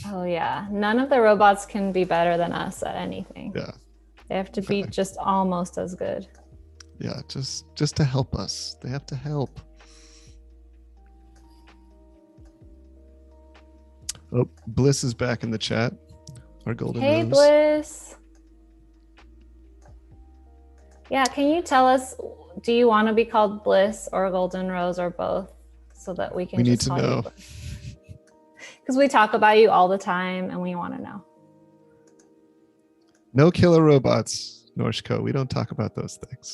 Oh yeah. None of the robots can be better than us at anything. Yeah. They have to be just almost as good. Yeah, just to help us. They have to help. Oh, Bliss is back in the chat. Our golden Hey, rose. Bliss. Yeah, can you tell us, do you want to be called Bliss or Golden Rose or both, so that we can We need just to call know. you Bliss? Because we talk about you all the time and we want to know. No killer robots, Norshko. We don't talk about those things.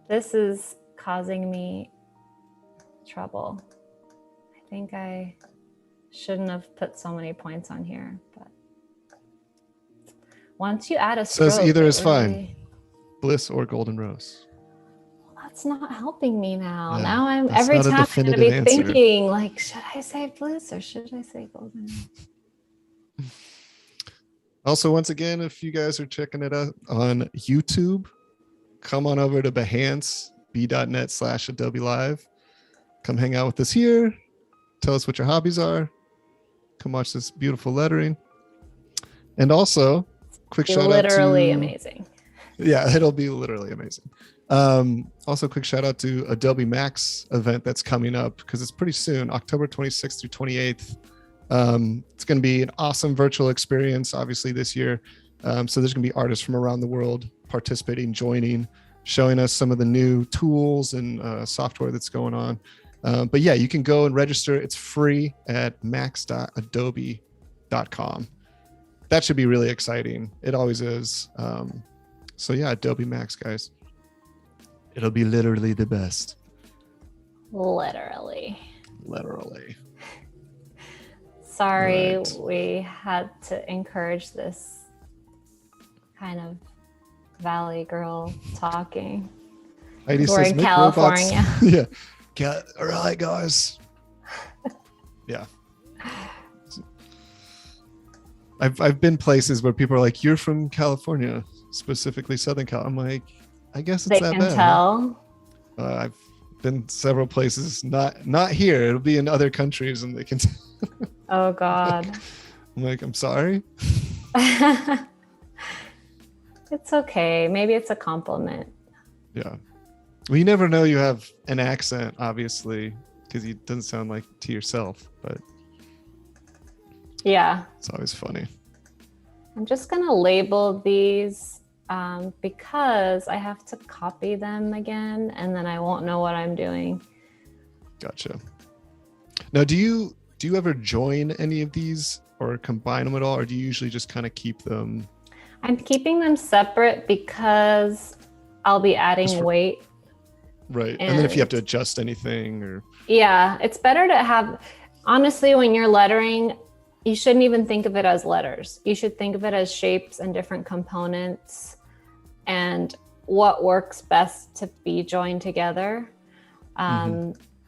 This is causing me trouble. I think I shouldn't have put so many points on here, but once you add a stroke, Says either is really... fine. Bliss or golden rose. Well, that's not helping me now. Yeah, now I'm that's every not a time I'm going to definitive be answer. thinking, like, should I say Bliss or should I say Golden Rose? Also, once again, if you guys are checking it out on YouTube, come on over to Behance, b.net/Adobe Live. Come hang out with us here. Tell us what your hobbies are. Come watch this beautiful lettering. And also, quick shout out to... Literally amazing. Yeah, it'll be literally amazing. Also, quick shout out to Adobe Max event that's coming up, because it's pretty soon, October 26th through 28th. It's going to be an awesome virtual experience, obviously, this year. So there's going to be artists from around the world participating, joining, showing us some of the new tools and software that's going on. But yeah, you can go and register. It's free at max.adobe.com. That should be really exciting. It always is. So yeah, Adobe Max, guys. It'll be literally the best. Literally. Sorry, right. We had to encourage this kind of Valley girl talking. Heidi We're says, in make California. robots. Yeah. All right, guys. Yeah. I've been places where people are like, you're from California, specifically Southern Cal. I'm like, I guess it's They that can bad. tell. I've been several places, not here. It'll be in other countries, and they can. Oh God. I'm like, I'm sorry. It's okay. Maybe it's a compliment. Yeah. Well, you never know. You have an accent, obviously, because it doesn't sound like to yourself, but yeah, it's always funny. I'm just gonna label these because I have to copy them again, and then I won't know what I'm doing. Gotcha. Now, do you ever join any of these or combine them at all, or do you usually just kind of keep them? I'm keeping them separate because I'll be adding weight. Right. And then if you have to adjust anything or... Yeah, it's better to have, honestly, when you're lettering, you shouldn't even think of it as letters. You should think of it as shapes and different components and what works best to be joined together.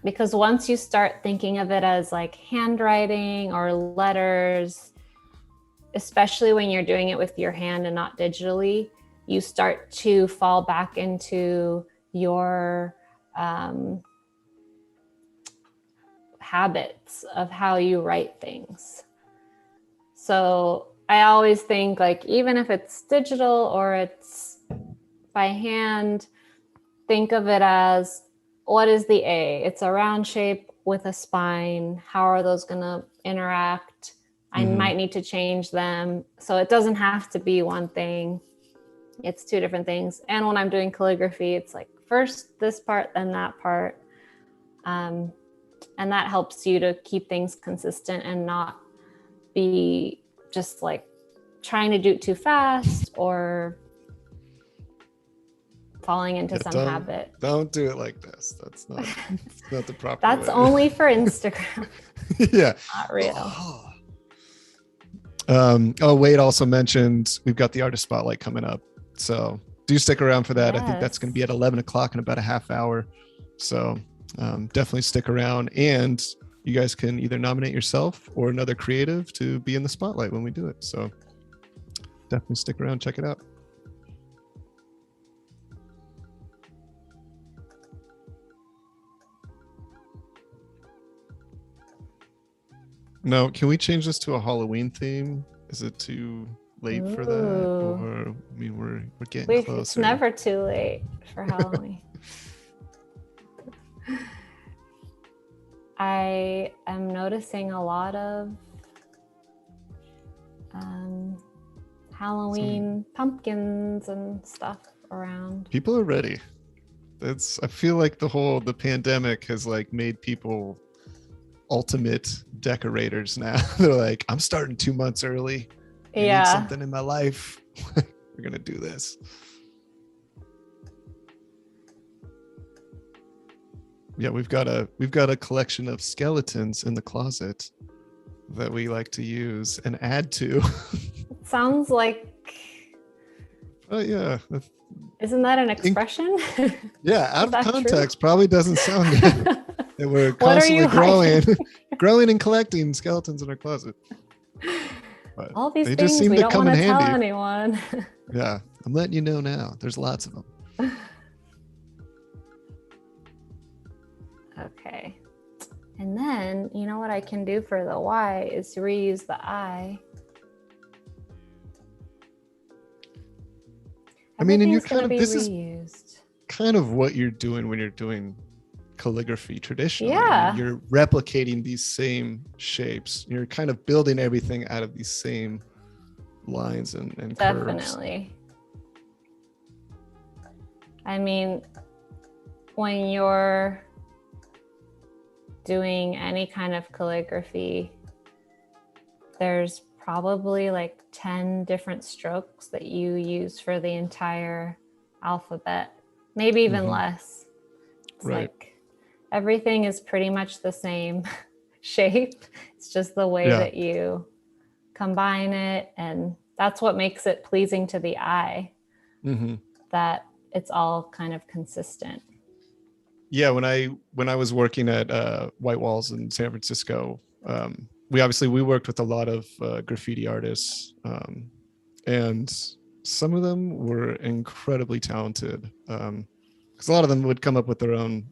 Because once you start thinking of it as like handwriting or letters, especially when you're doing it with your hand and not digitally, you start to fall back into your habits of how you write things. So I always think, like, even if it's digital or it's by hand, think of it as, what is the A? It's a round shape with a spine. How are those going to interact? I might need to change them. So it doesn't have to be one thing. It's two different things. And when I'm doing calligraphy, it's like first this part, then that part. And that helps you to keep things consistent and not be just like trying to do it too fast or falling into some habit. Don't do it like this. That's not, it's not the proper That's way. only for Instagram. Yeah. Not real. Wade also mentioned we've got the artist spotlight coming up. So do stick around for that. Yes. I think that's going to be at 11 o'clock in about a half hour. So definitely stick around, and you guys can either nominate yourself or another creative to be in the spotlight when we do it. So definitely stick around, check it out. Now, can we change this to a Halloween theme? Is it too late for that? Or, I mean, we're getting closer. It's never too late for Halloween. I am noticing a lot of Halloween pumpkins and stuff around. People are ready. I feel like the pandemic has like made people ultimate decorators now. They're like, I'm starting 2 months early. I need something in my life. We're gonna do this. Yeah, we've got a collection of skeletons in the closet that we like to use and add to. It sounds like. Oh yeah. Isn't that an expression? Yeah, out of context, probably doesn't sound good. And we're constantly growing and collecting skeletons in our closet. But all these things we don't want to tell anyone. Yeah, I'm letting you know now. There's lots of them. Okay. And then, you know what I can do for the Y is to reuse the I. I mean, and you're this is kind of what you're doing when you're doing calligraphy traditionally. Yeah. I mean, you're replicating these same shapes. You're kind of building everything out of these same lines and curves. Definitely. I mean, when you're doing any kind of calligraphy, there's probably like 10 different strokes that you use for the entire alphabet, maybe even less. It's like everything is pretty much the same shape. It's just the way that you combine it, and that's what makes it pleasing to the eye, that it's all kind of consistent. Yeah, when I was working at White Walls in San Francisco, we worked with a lot of graffiti artists, and some of them were incredibly talented, because a lot of them would come up with their own,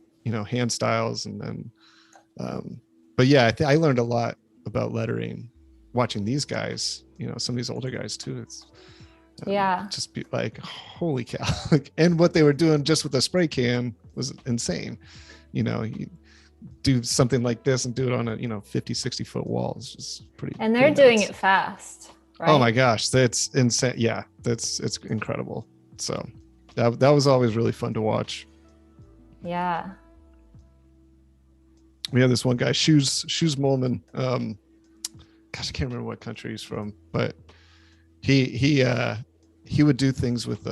hand styles, and then, but yeah, I learned a lot about lettering watching these guys. Some of these older guys too. It's just be like, holy cow! And what they were doing just with a spray can was insane. You do something like this and do it on a 50, 60 foot wall. It's just pretty. And they're doing it fast, right? Oh my gosh, that's insane. Yeah, it's incredible. So that was always really fun to watch. Yeah. We had this one guy, Shoes Molman. Gosh, I can't remember what country he's from, but he would do things with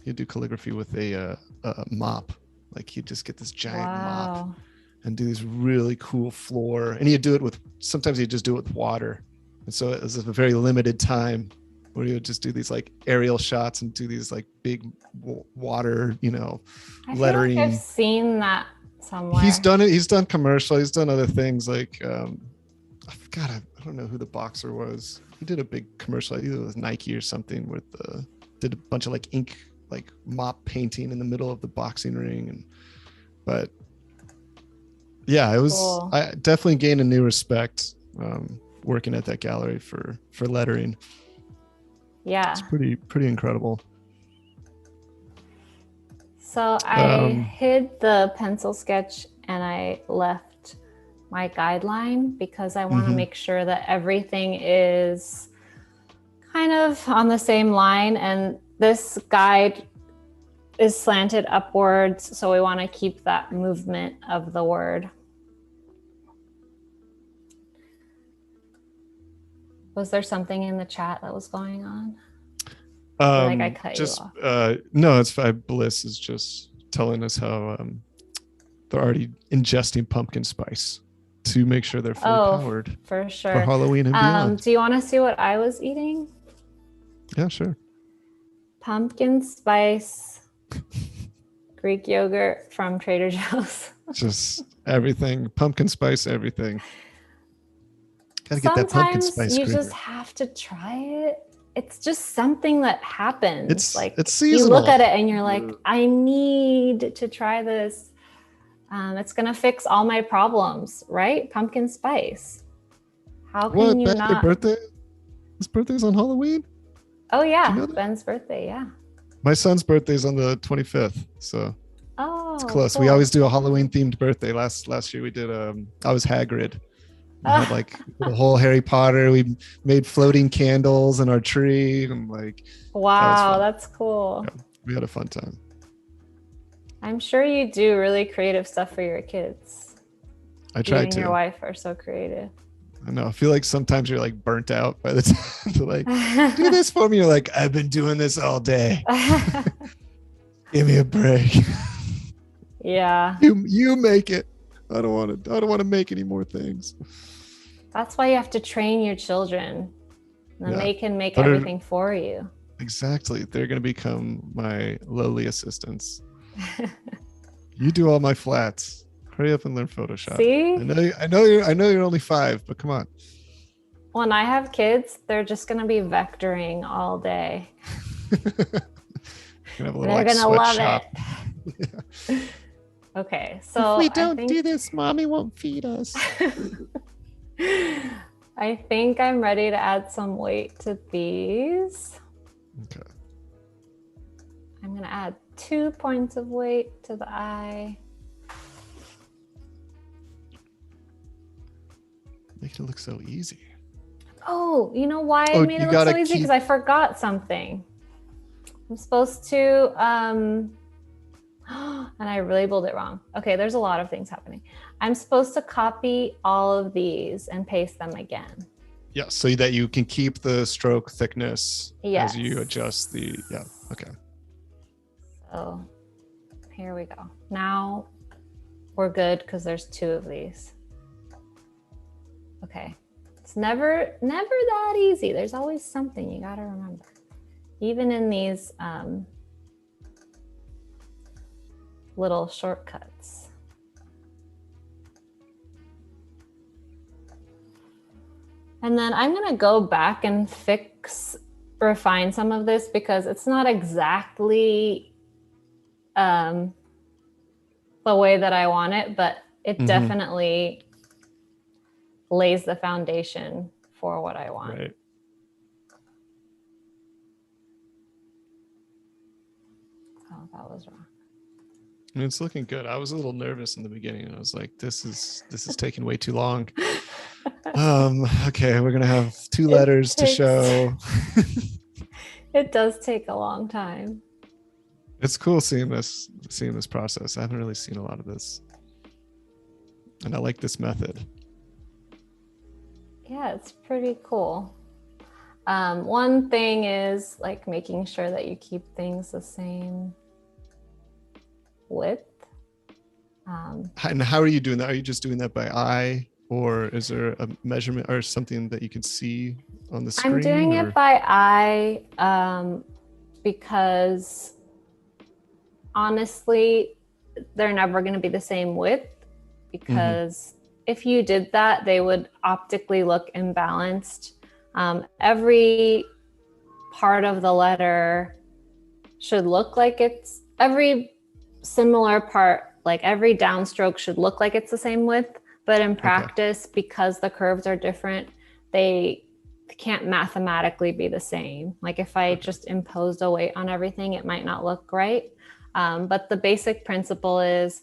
he'd do calligraphy with a mop. Like he'd just get this giant mop and do this really cool floor, and sometimes he'd just do it with water. And so it was a very limited time where he would just do these like aerial shots and do these like big water, lettering. I feel like I've seen that somewhere. He's done it. He's done commercial. He's done other things like, I don't know who the boxer was. He did a big commercial. Either it was Nike or something did a bunch of like ink, like mop painting in the middle of the boxing ring. But yeah, it was, cool. I definitely gained a new respect working at that gallery for lettering. Yeah. It's pretty incredible. So I hid the pencil sketch and I left my guideline because I want to make sure that everything is kind of on the same line, and this guide is slanted upwards, so we want to keep that movement of the word. Was there something in the chat that was going on? Like I cut you off. No, it's fine. Bliss is just telling us how they're already ingesting pumpkin spice to make sure they're fully powered for sure for Halloween and beyond. Do you want to see what I was eating? Yeah, sure. Pumpkin spice Greek yogurt from Trader Joe's. Just everything, pumpkin spice, everything. Gotta get that pumpkin spice. You just have to try it. It's just something that happens. It's seasonal. You look at it and you're like, I need to try this. It's gonna fix all my problems, right? Pumpkin spice. How can you not? Your birthday? His birthday's on Halloween? Oh yeah, you know Ben's birthday. Yeah. My son's birthday's on the 25th, so it's close. Cool. We always do a Halloween themed birthday. Last year we did. I was Hagrid, We had like the whole Harry Potter. We made floating candles in our tree, and like, wow, that's cool. Yeah, we had a fun time. I'm sure you do really creative stuff for your kids. I tried to. You and your wife are so creative. I know. I feel like sometimes you're like burnt out by the time to like do this for me. You're like, I've been doing this all day. Give me a break. Yeah. You make it. I don't want to make any more things. That's why you have to train your children. Then they can make everything for you. Exactly. They're going to become my lowly assistants. You do all my flats. Hurry up and learn Photoshop. See? I know you're only 5, but come on. When I have kids, they're just going to be vectoring all day. They're going to love shop. it. Yeah. Okay, so if we don't do this, mommy won't feed us. I think I'm ready to add some weight to these. Okay. I'm going to add 2 points of weight to the eye. Make it look so easy. Oh, you know why I made it look so easy? Because I forgot something. I'm supposed to, and I labeled it wrong. Okay, there's a lot of things happening. I'm supposed to copy all of these and paste them again. Yeah, so that you can keep the stroke thickness as you adjust the, okay. So here we go. Now we're good because there's 2 of these. Okay, it's never that easy. There's always something you gotta remember. Even in these little shortcuts. And then I'm gonna go back and refine some of this because it's not exactly the way that I want it, but it definitely lays the foundation for what I want. Right. Oh, that was wrong. I mean, it's looking good. I was a little nervous in the beginning, and I was like, "This is taking way too long." Okay, we're gonna have 2 letters to show. It does take a long time. It's cool seeing this process. I haven't really seen a lot of this, and I like this method. Yeah, it's pretty cool. One thing is like making sure that you keep things the same width. And how are you doing that? Are you just doing that by eye, or is there a measurement or something that you can see on the screen? I'm doing it by eye because honestly, they're never going to be the same width because if you did that, they would optically look imbalanced. Every part of the letter should look like every similar part, like every downstroke should look like it's the same width, but in practice, because the curves are different, they can't mathematically be the same. Like if I just imposed a weight on everything, it might not look right. But the basic principle is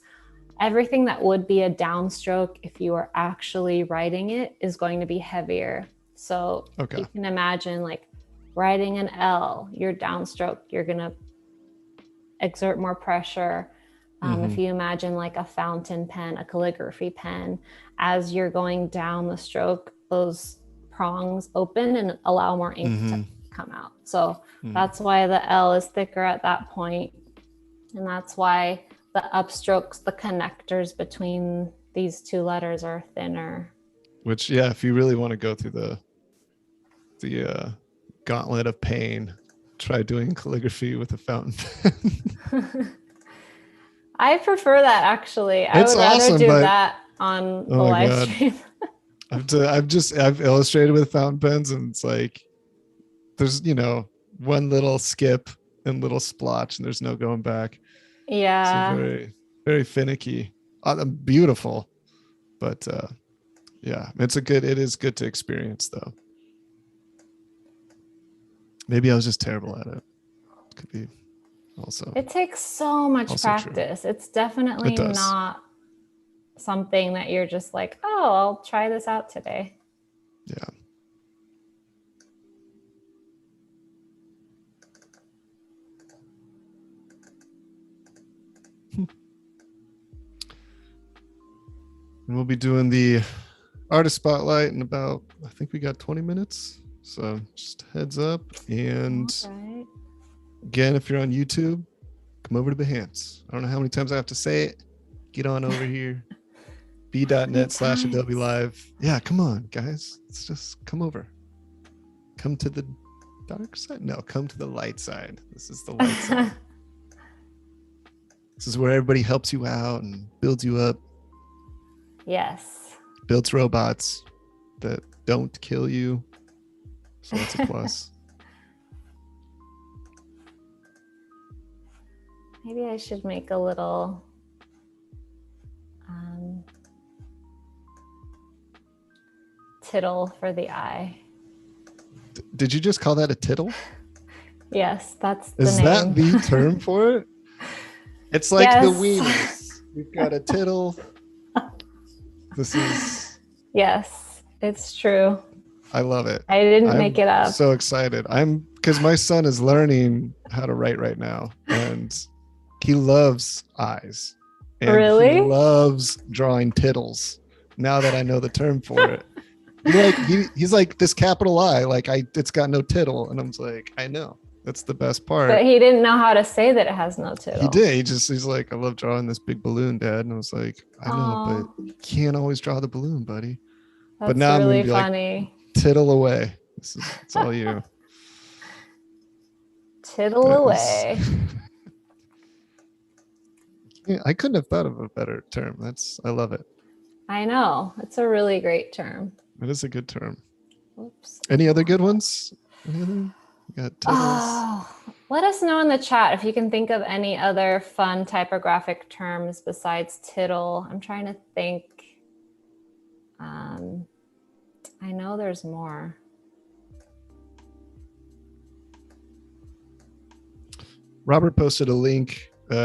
everything that would be a downstroke if you were actually writing it is going to be heavier. So you can imagine like writing an L, your downstroke, you're going to exert more pressure. If you imagine like a fountain pen, a calligraphy pen, as you're going down the stroke, those prongs open and allow more ink to come out. So that's why the L is thicker at that point. And that's why the upstrokes, the connectors between these 2 letters are thinner. Which, yeah, if you really want to go through the gauntlet of pain, try doing calligraphy with a fountain pen. I prefer that actually. I would rather do that on the live stream. I've illustrated with fountain pens, and it's like there's one little skip and little splotch, and there's no going back. Yeah. So very, very finicky. Beautiful, but yeah, it is good to experience though. Maybe I was just terrible at it. Could be also. It takes so much practice. True. It's definitely not something that you're just like, oh, I'll try this out today. Yeah. And we'll be doing the artist spotlight in about, I think we got 20 minutes. So just heads up. And right. Again, if you're on YouTube, come over to Behance. I don't know how many times I have to say it. Get on over here. b.net/Adobe Live. Yeah, come on, guys. Let's just come over. Come to the dark side? No, come to the light side. This is the light side. This is where everybody helps you out and builds you up. Yes. Builds robots that don't kill you. So that's a plus. Maybe I should make a little tittle for the eye. Did you just call that a tittle? Yes, that's the name. Is that the term for it? It's like the wieners. We've got a tittle. This is... Yes, it's true. I love it. I didn't make it up. I'm so excited. Because my son is learning how to write right now, and he loves eyes. And really? He loves drawing tittles. Now that I know the term for it, he's like, this capital I, it's got no tittle, and I'm like, I know. That's the best part. But he didn't know how to say that it has no tittle. He did. He's like, I love drawing this big balloon, Dad. And I was like, I know, but you can't always draw the balloon, buddy. That's but now really I'm gonna be funny. Like, tittle away. It's all you. Tittle away. Yeah, I couldn't have thought of a better term. I love it. I know. It's a really great term. It is a good term. Oops. Any other good ones? Any other? We got tittles. Oh, let us know in the chat if you can think of any other fun typographic terms besides tittle. I'm trying to think. I know there's more. Robert posted a link. He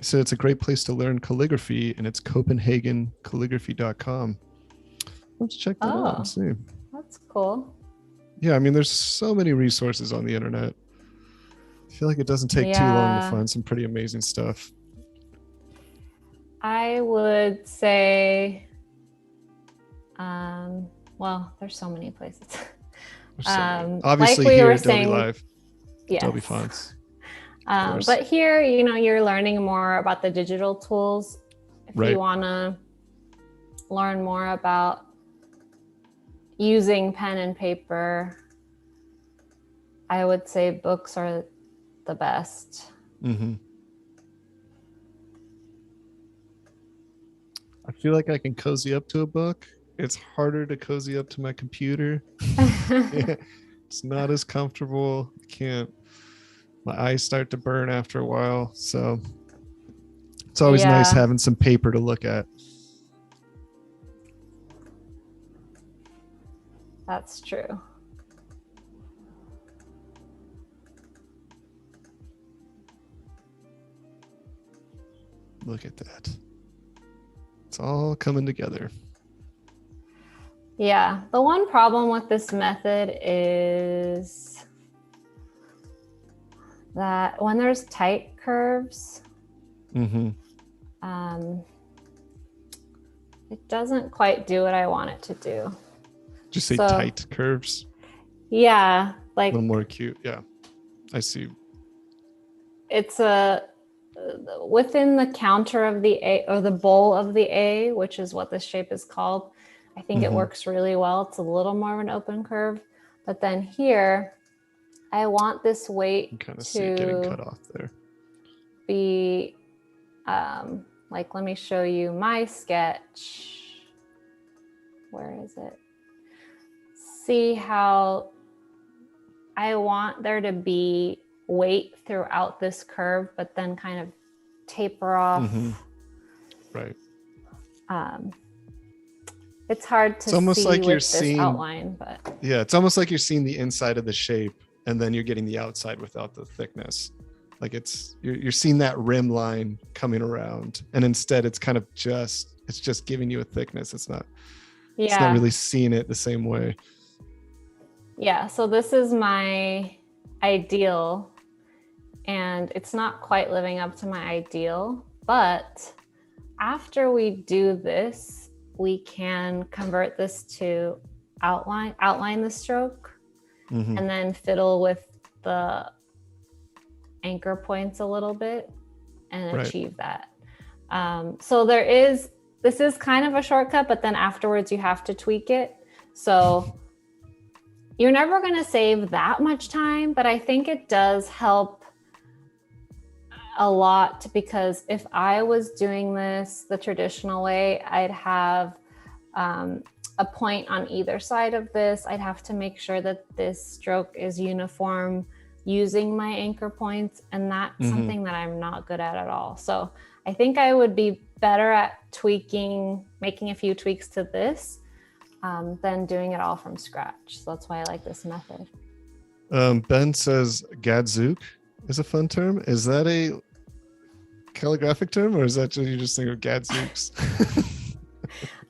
said it's a great place to learn calligraphy, and it's CopenhagenCalligraphy.com. Let's check that out and see. That's cool. Yeah, I mean, there's so many resources on the internet. I feel like it doesn't take too long to find some pretty amazing stuff. I would say, well, there's so many places. Obviously, like we here were Adobe saying, Live, yes. Adobe Fonts. But here, you're learning more about the digital tools. If you want to learn more about using pen and paper, I would say books are the best. Mm-hmm. I feel like I can cozy up to a book. It's harder to cozy up to my computer. It's not as comfortable. My eyes start to burn after a while. So it's always nice having some paper to look at. That's true. Look at that. It's all coming together. Yeah. The one problem with this method is that when there's tight curves, it doesn't quite do what I want it to do. Just say tight curves? Yeah. Like a little more cute. Yeah. I see. It's within the counter of the A, or the bowl of the A, which is what this shape is called. I think it works really well. It's a little more of an open curve. But then here, I want this weight kind of see it getting cut off there. Be like, let me show you my sketch. Where is it? See how I want there to be weight throughout this curve, but then kind of taper off. Right. It's hard to almost see like with you're this seeing outline, but yeah, it's almost like you're seeing the inside of the shape, and then you're getting the outside without the thickness. Like you're seeing that rim line coming around, and instead it's kind of just it's just giving you a thickness. It's not Yeah. really seeing it the same way. Yeah, so this is my ideal, and it's not quite living up to my ideal, but after we do this, we can convert this to outline the stroke, and then fiddle with the anchor points a little bit and achieve that. So this is kind of a shortcut, but then afterwards you have to tweak it. So you're never going to save that much time, but I think it does help a lot, because if I was doing this the traditional way, I'd have a point on either side of this. I'd have to make sure that this stroke is uniform using my anchor points, and that's something that I'm not good at all. So I think I would be better at making a few tweaks to this than doing it all from scratch. So that's why I like this method. Ben says Gadzook is a fun term. Is that a calligraphic term, or is that you just think of Gadzooks?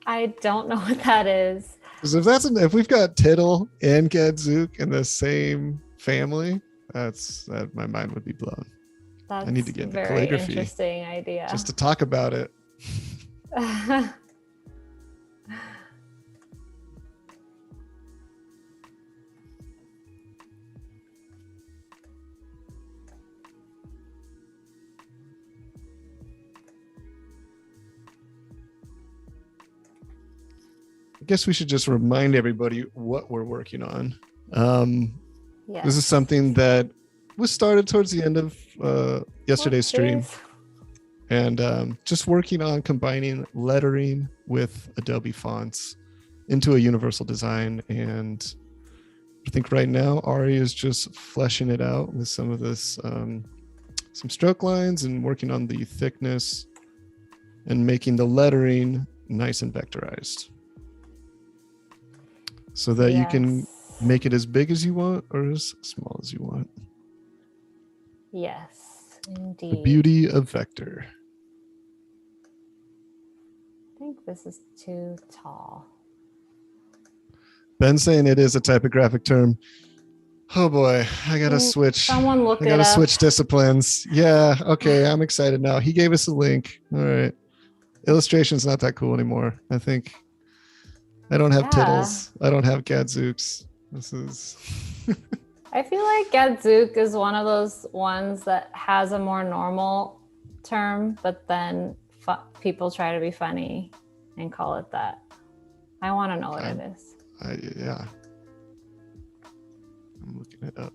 I don't know what that is. Because if we've got tittle and Gadzook in the same family, my mind would be blown. That's I need to get the very calligraphy. Interesting idea. Just to talk about it. I guess we should just remind everybody what we're working on. Yes. This is something that was started towards the end of yesterday's stream. And just working on combining lettering with Adobe Fonts into a universal design. And I think right now Ari is just fleshing it out with some of this, some stroke lines, and working on the thickness and making the lettering nice and vectorized, so that you can make it as big as you want or as small as you want. Yes, indeed. The beauty of vector. I think this is too tall. Ben's saying it is a typographic term. Oh boy, I gotta switch. Someone look it up. I gotta switch disciplines. Yeah, okay, I'm excited now. He gave us a link. All right. Illustration's not that cool anymore. I think I don't have tittles. I don't have Gadzooks. This is... I feel like Gadzook is one of those ones that has a more normal term, but then people try to be funny and call it that. I want to know what it is. Yeah. I'm looking it up.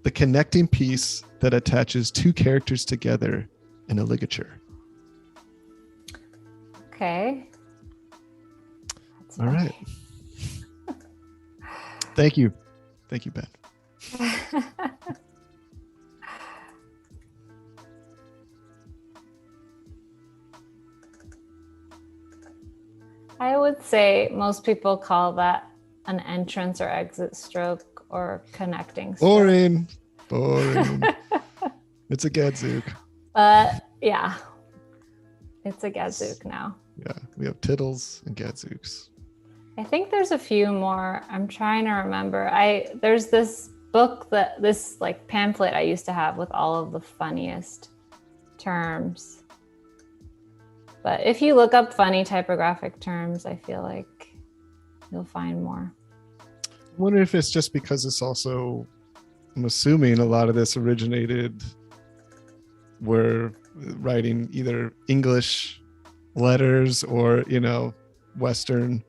The connecting piece that attaches two characters together in a ligature. Okay. All right. Thank you. Thank you, Ben. I would say most people call that an entrance or exit stroke or connecting stroke. Boring. It's a Gadzook. But yeah, it's a Gadzook now. Yeah, we have tittles and Gadzooks. I think there's a few more. I'm trying to remember. There's this book this like pamphlet I used to have with all of the funniest terms. But if you look up funny typographic terms, I feel like you'll find more. I wonder if it's just because it's also, I'm assuming a lot of this originated, we're writing either English letters or, Western.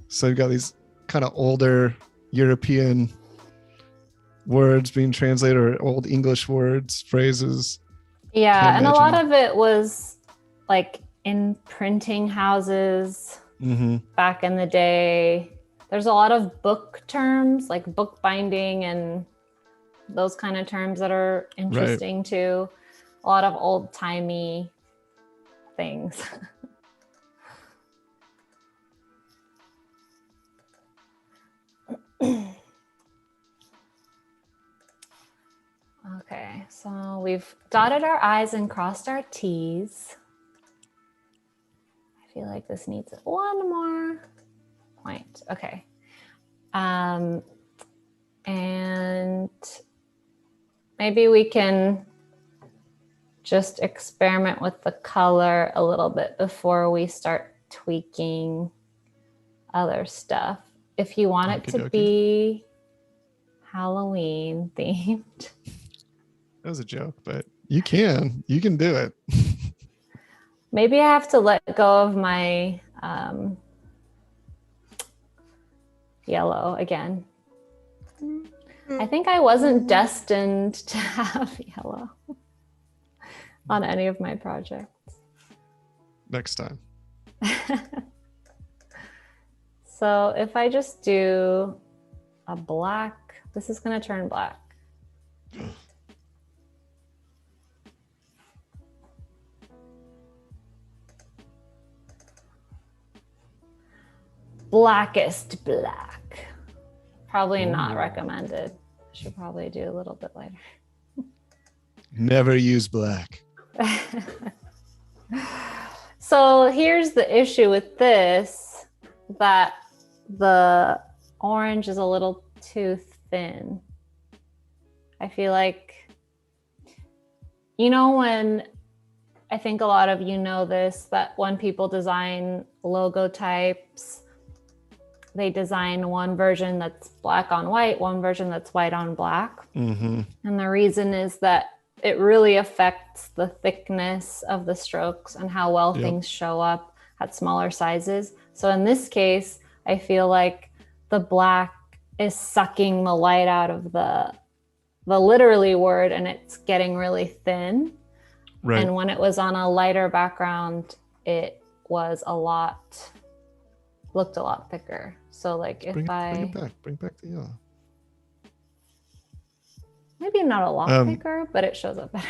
So you've got these kind of older European words being translated, or old English words, phrases. Yeah, and a lot of it was like in printing houses back in the day. There's a lot of book terms, like book binding and those kind of terms that are interesting too. A lot of old-timey things. Okay, so we've dotted our I's and crossed our T's. feel like this needs one more point. Okay. And maybe we can just experiment with the color a little bit before we start tweaking other stuff. If you want it to be Halloween themed. That was a joke, but you can do it. Maybe I have to let go of my yellow again. I think I wasn't destined to have yellow on any of my projects. Next time. So if I just do a black, this is going to turn black. Blackest black. Probably not recommended. Should probably do a little bit lighter. Never use black. So here's the issue with this, that the orange is a little too thin. I feel like, you know, when I think a lot of you know this, that when people design logo types, they design one version that's black on white, one version that's white on black. Mm-hmm. And the reason is that it really affects the thickness of the strokes and how well things show up at smaller sizes. So in this case, I feel like the black is sucking the light out of the literally word, and it's getting really thin. Right. And when it was on a lighter background, it was looked a lot thicker. So like bring back the yellow. Maybe not a lot thicker, but it shows up better.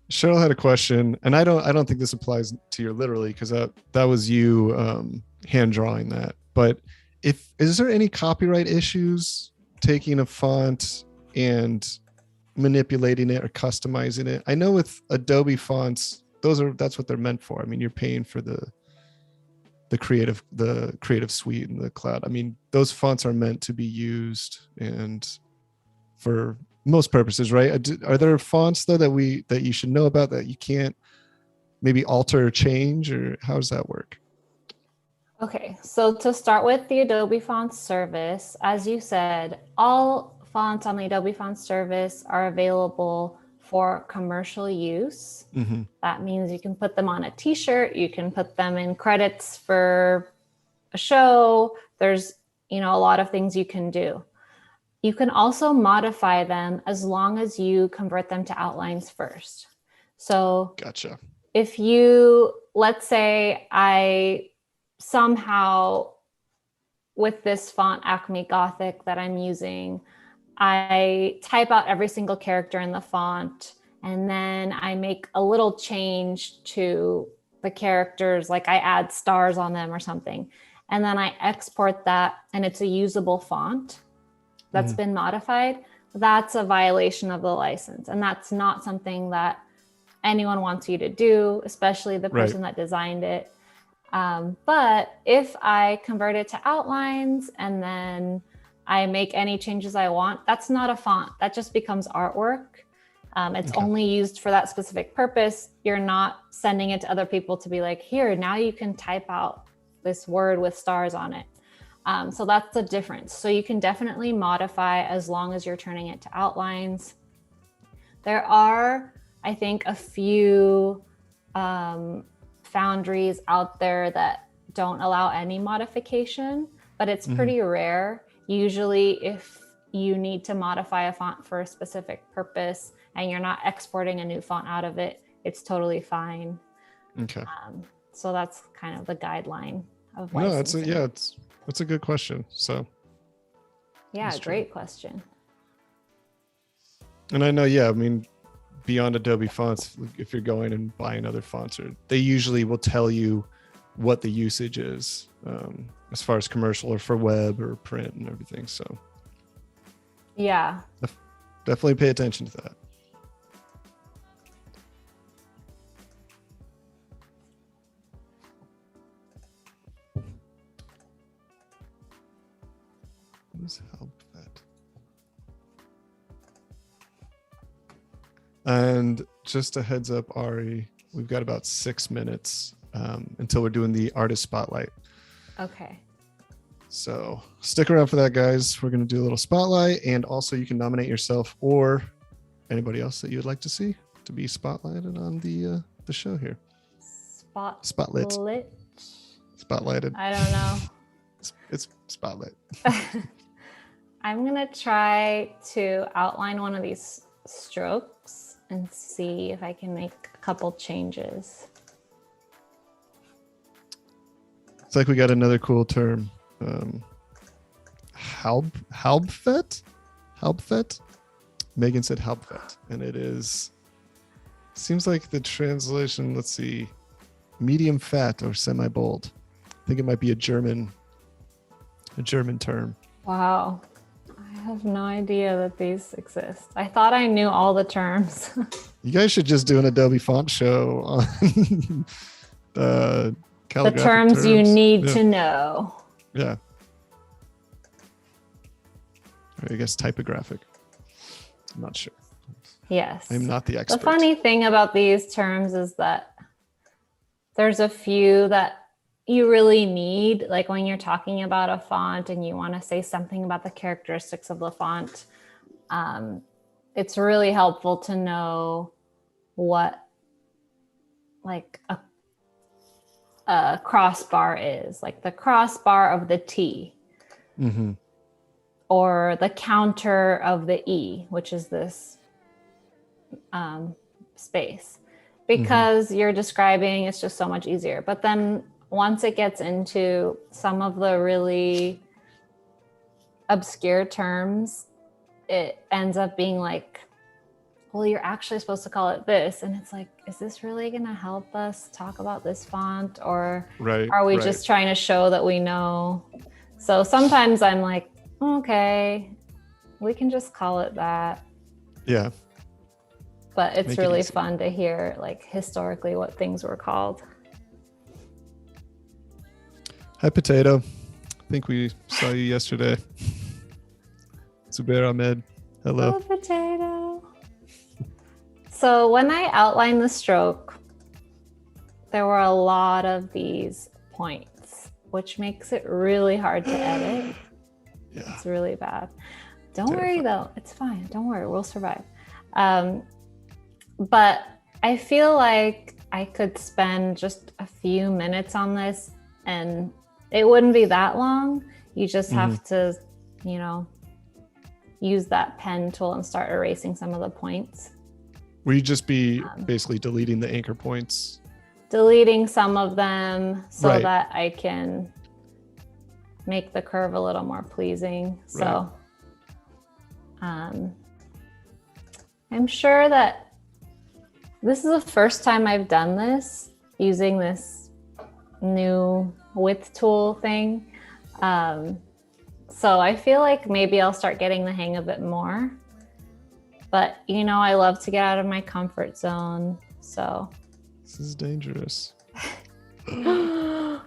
Cheryl had a question, and I don't think this applies to your literally, because that was you hand drawing that. But is there any copyright issues taking a font and manipulating it or customizing it? I know with Adobe Fonts, that's what they're meant for. I mean, you're paying for the creative suite and the cloud. I mean, those fonts are meant to be used and for most purposes, right? Are there fonts though that you should know about that you can't maybe alter or change, or how does that work? Okay, so to start with the Adobe Fonts service, as you said, all fonts on the Adobe Fonts service are available for commercial use. Mm-hmm. That means you can put them on a t-shirt, you can put them in credits for a show. There's, a lot of things you can do. You can also modify them as long as you convert them to outlines first. So gotcha. If let's say I somehow, with this font Acme Gothic that I'm using, I type out every single character in the font, and then I make a little change to the characters, like I add stars on them or something, and then I export that and it's a usable font that's been modified. That's a violation of the license, and that's not something that anyone wants you to do, especially the person that designed it. But if I convert it to outlines and then I make any changes I want, that's not a font. That just becomes artwork. It's only used for that specific purpose. You're not sending it to other people to be like, here, now you can type out this word with stars on it. So that's the difference. So you can definitely modify as long as you're turning it to outlines. There are, I think, a few foundries out there that don't allow any modification, but it's pretty rare. Usually if you need to modify a font for a specific purpose and you're not exporting a new font out of it, it's totally fine. Okay. So that's kind of the guideline of licensing. No, that's a good question. So yeah, great question. And I know, beyond Adobe Fonts, if you're going and buying other fonts, they usually will tell you what the usage is, as far as commercial or for web or print and everything. So yeah, definitely pay attention to that. Use Hauptfett. And just a heads up, Ari, we've got about 6 minutes until we're doing the artist spotlight. Okay. So stick around for that, guys. We're going to do a little spotlight, and also you can nominate yourself or anybody else that you would like to see to be spotlighted on the show here. Spotlighted. I don't know. It's spotlight. I'm going to try to outline one of these strokes and see if I can make a couple changes. It's like we got another cool term. Hauptfett? Megan said Hauptfett, and it is, seems like the translation, let's see, medium fat or semi-bold. I think it might be a German term. Wow. I have no idea that these exist. I thought I knew all the terms. You guys should just do an Adobe Font show on the terms you need to know. Yeah. Or I guess typographic. I'm not sure. Yes. I'm not the expert. The funny thing about these terms is that there's a few that you really need, like when you're talking about a font and you want to say something about the characteristics of the font. It's really helpful to know what like a crossbar is, like the crossbar of the T. Mm-hmm. Or the counter of the E, which is this space. Because you're describing, it's just so much easier. But then once it gets into some of the really obscure terms, it ends up being like, well, you're actually supposed to call it this. And it's like, is this really going to help us talk about this font? Or are we just trying to show that we know? So sometimes I'm like, okay, we can just call it that. Yeah. But it's really fun to hear like historically what things were called. Hi, Potato. I think we saw you yesterday. Zubair Ahmed. Hello. Oh, Potato. So when I outlined the stroke, there were a lot of these points, which makes it really hard to edit. Yeah. It's really bad. Don't worry though, it's fine. Don't worry, we'll survive. But I feel like I could spend just a few minutes on this and it wouldn't be that long. You just have to, you know, use that pen tool and start erasing some of the points. Will you just be basically deleting the anchor points? Deleting some of them so that I can make the curve a little more pleasing. So I'm sure that this is the first time I've done this using this new width tool thing. So I feel like maybe I'll start getting the hang of it more. But, you know, I love to get out of my comfort zone. So this is dangerous. Then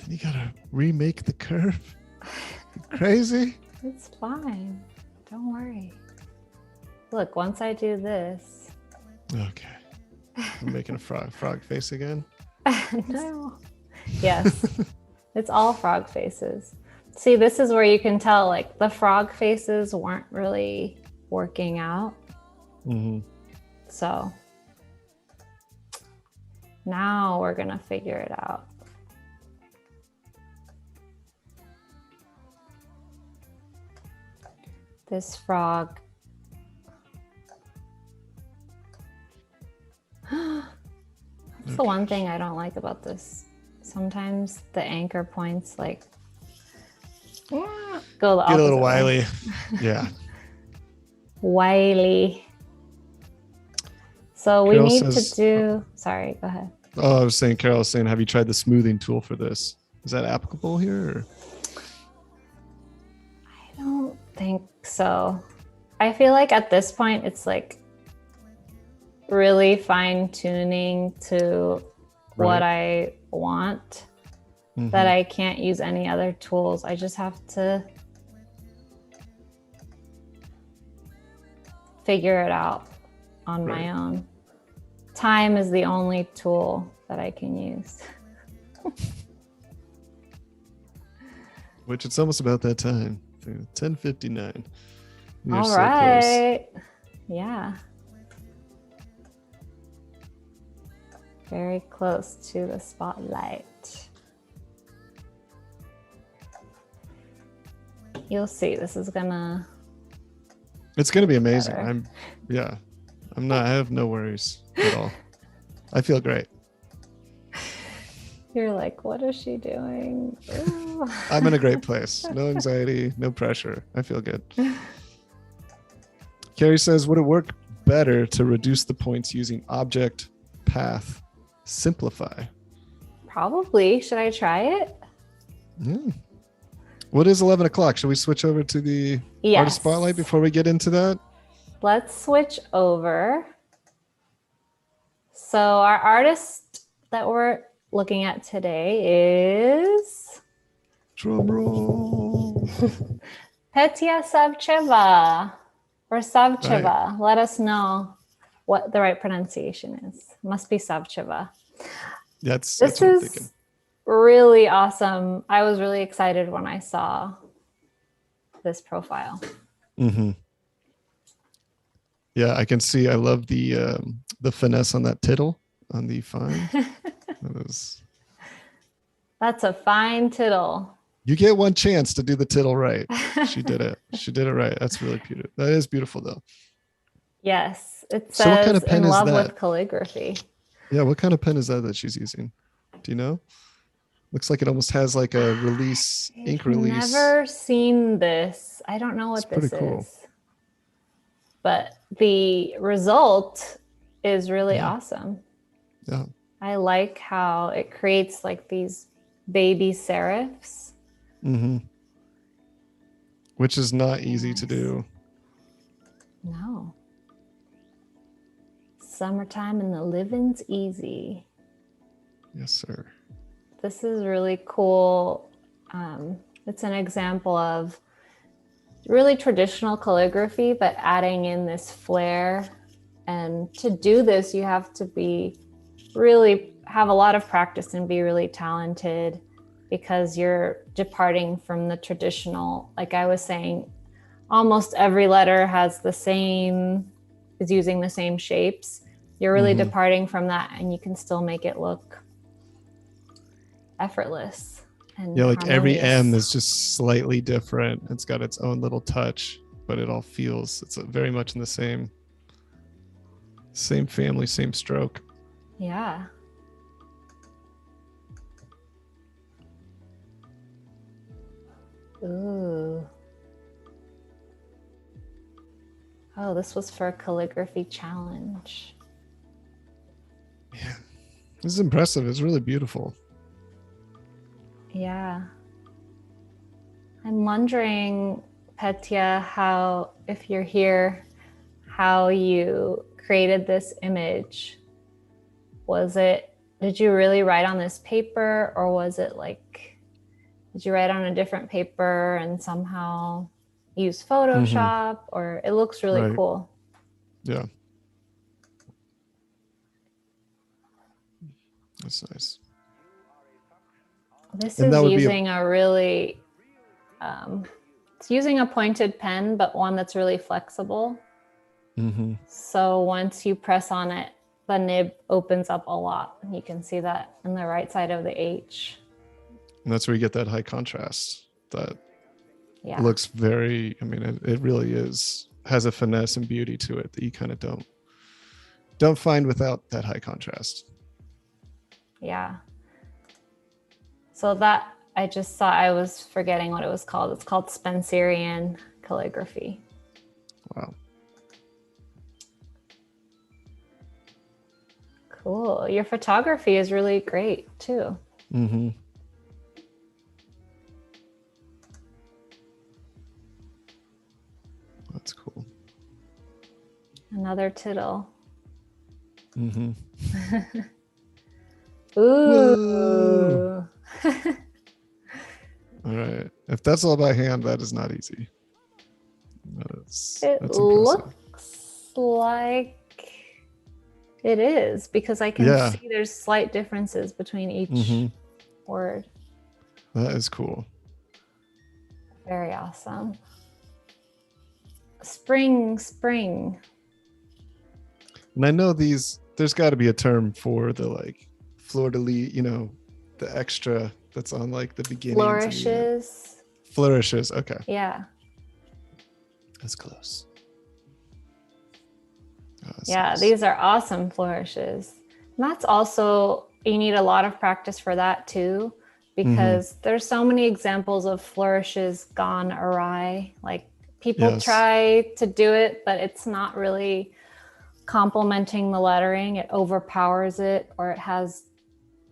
you gotta remake the curve. Crazy. It's fine. Don't worry. Look, once I do this. Okay. I'm making a frog face again. No. Yes. It's all frog faces. See, this is where you can tell like the frog faces weren't really working out. So now we're gonna figure it out. This frog. That's the one thing I don't like about this. Sometimes the anchor points like go the opposite Get a little wily. way. Yeah. Wily. So Carol we need says, to do, sorry, go ahead. Oh, I was saying, Carol was saying, have you tried the smoothing tool for this? Is that applicable here? Or? I don't think so. I feel like at this point, it's like really fine tuning to what I want. that I can't use any other tools. I just have to figure it out on my own. Time is the only tool that I can use. Which it's almost about that time. 10:59. All so right. Close. Yeah. Very close to the spotlight. You'll see, this is gonna. It's gonna be amazing. I have no worries at all. I feel great. You're like, what is she doing? I'm in a great place. No anxiety, no pressure. I feel good. Carrie says, would it work better to reduce the points using object, path, simplify? Probably. Should I try it? Yeah. What is 11 o'clock? Should we switch over to the artist spotlight before we get into that? Let's switch over. So our artist that we're looking at today is drum roll. Petya Savcheva or Savcheva. Right. Let us know what the right pronunciation is. Must be Savcheva. That's what I'm thinking. Really awesome. I was really excited when I saw this profile. Yeah, I can see. I love the finesse on that tittle on the fine. That's a fine tittle. You get one chance to do the tittle right. She did it. She did it right. That's really beautiful. That is beautiful, though. Yes, it says what kind of pen in love with calligraphy. Yeah, what kind of pen is that she's using? Do you know? Looks like it almost has like a release, ink release. Never seen this. I don't know what this is. But the result is really awesome. Yeah. I like how it creates like these baby serifs. Which is not easy to do. No. Summertime and the living's easy. Yes, sir. This is really cool. It's an example of really traditional calligraphy, but adding in this flair. And to do this, you have to really have a lot of practice and be really talented, because you're departing from the traditional, like I was saying, almost every letter is using the same shapes. You're really departing from that, and you can still make it look effortless. And like every M is just slightly different. It's got its own little touch, but it all feels, it's very much in the same family, same stroke. Yeah. Ooh. Oh, this was for a calligraphy challenge. Yeah. This is impressive. It's really beautiful. Yeah. I'm wondering, Petya, if you're here, how you created this image. Did you really write on this paper, or was it like, did you write on a different paper and somehow use Photoshop? Or it looks really cool. Yeah. That's nice. This is using it's using a pointed pen, but one that's really flexible. So once you press on it, the nib opens up a lot. You can see that in the right side of the H. And that's where you get that high contrast that looks very, it really has a finesse and beauty to it that you kind of don't find without that high contrast. Yeah. So that I just saw, I was forgetting what it was called. It's called Spencerian calligraphy. Wow. Cool. Your photography is really great too. That's cool. Another tittle. Ooh. Ooh. All right. If that's all by hand, that is not easy. That's looks like it is, because I can see there's slight differences between each word. That is cool. Very awesome. Spring. And I know there's got to be a term for the like fleur-de-lis, you know, the extra that's on like the beginning. Flourishes. Flourishes. Okay. Yeah. That's close. Oh, yeah, nice. These are awesome flourishes. And that's also, you need a lot of practice for that too, because there's so many examples of flourishes gone awry. Like people try to do it, but it's not really complementing the lettering. It overpowers it, or it has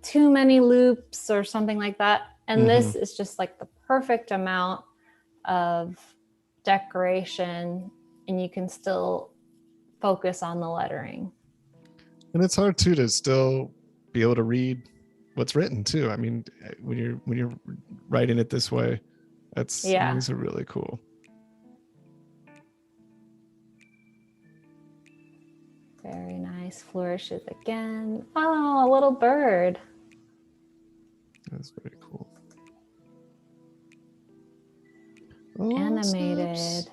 too many loops or something like that. And this is just like the perfect amount of decoration, and you can still focus on the lettering. And it's hard too to still be able to read what's written too. I mean, when you're writing it this way, these are really cool. Very nice. Flourishes again. Oh, a little bird. That's very cool. Animated. Snaps.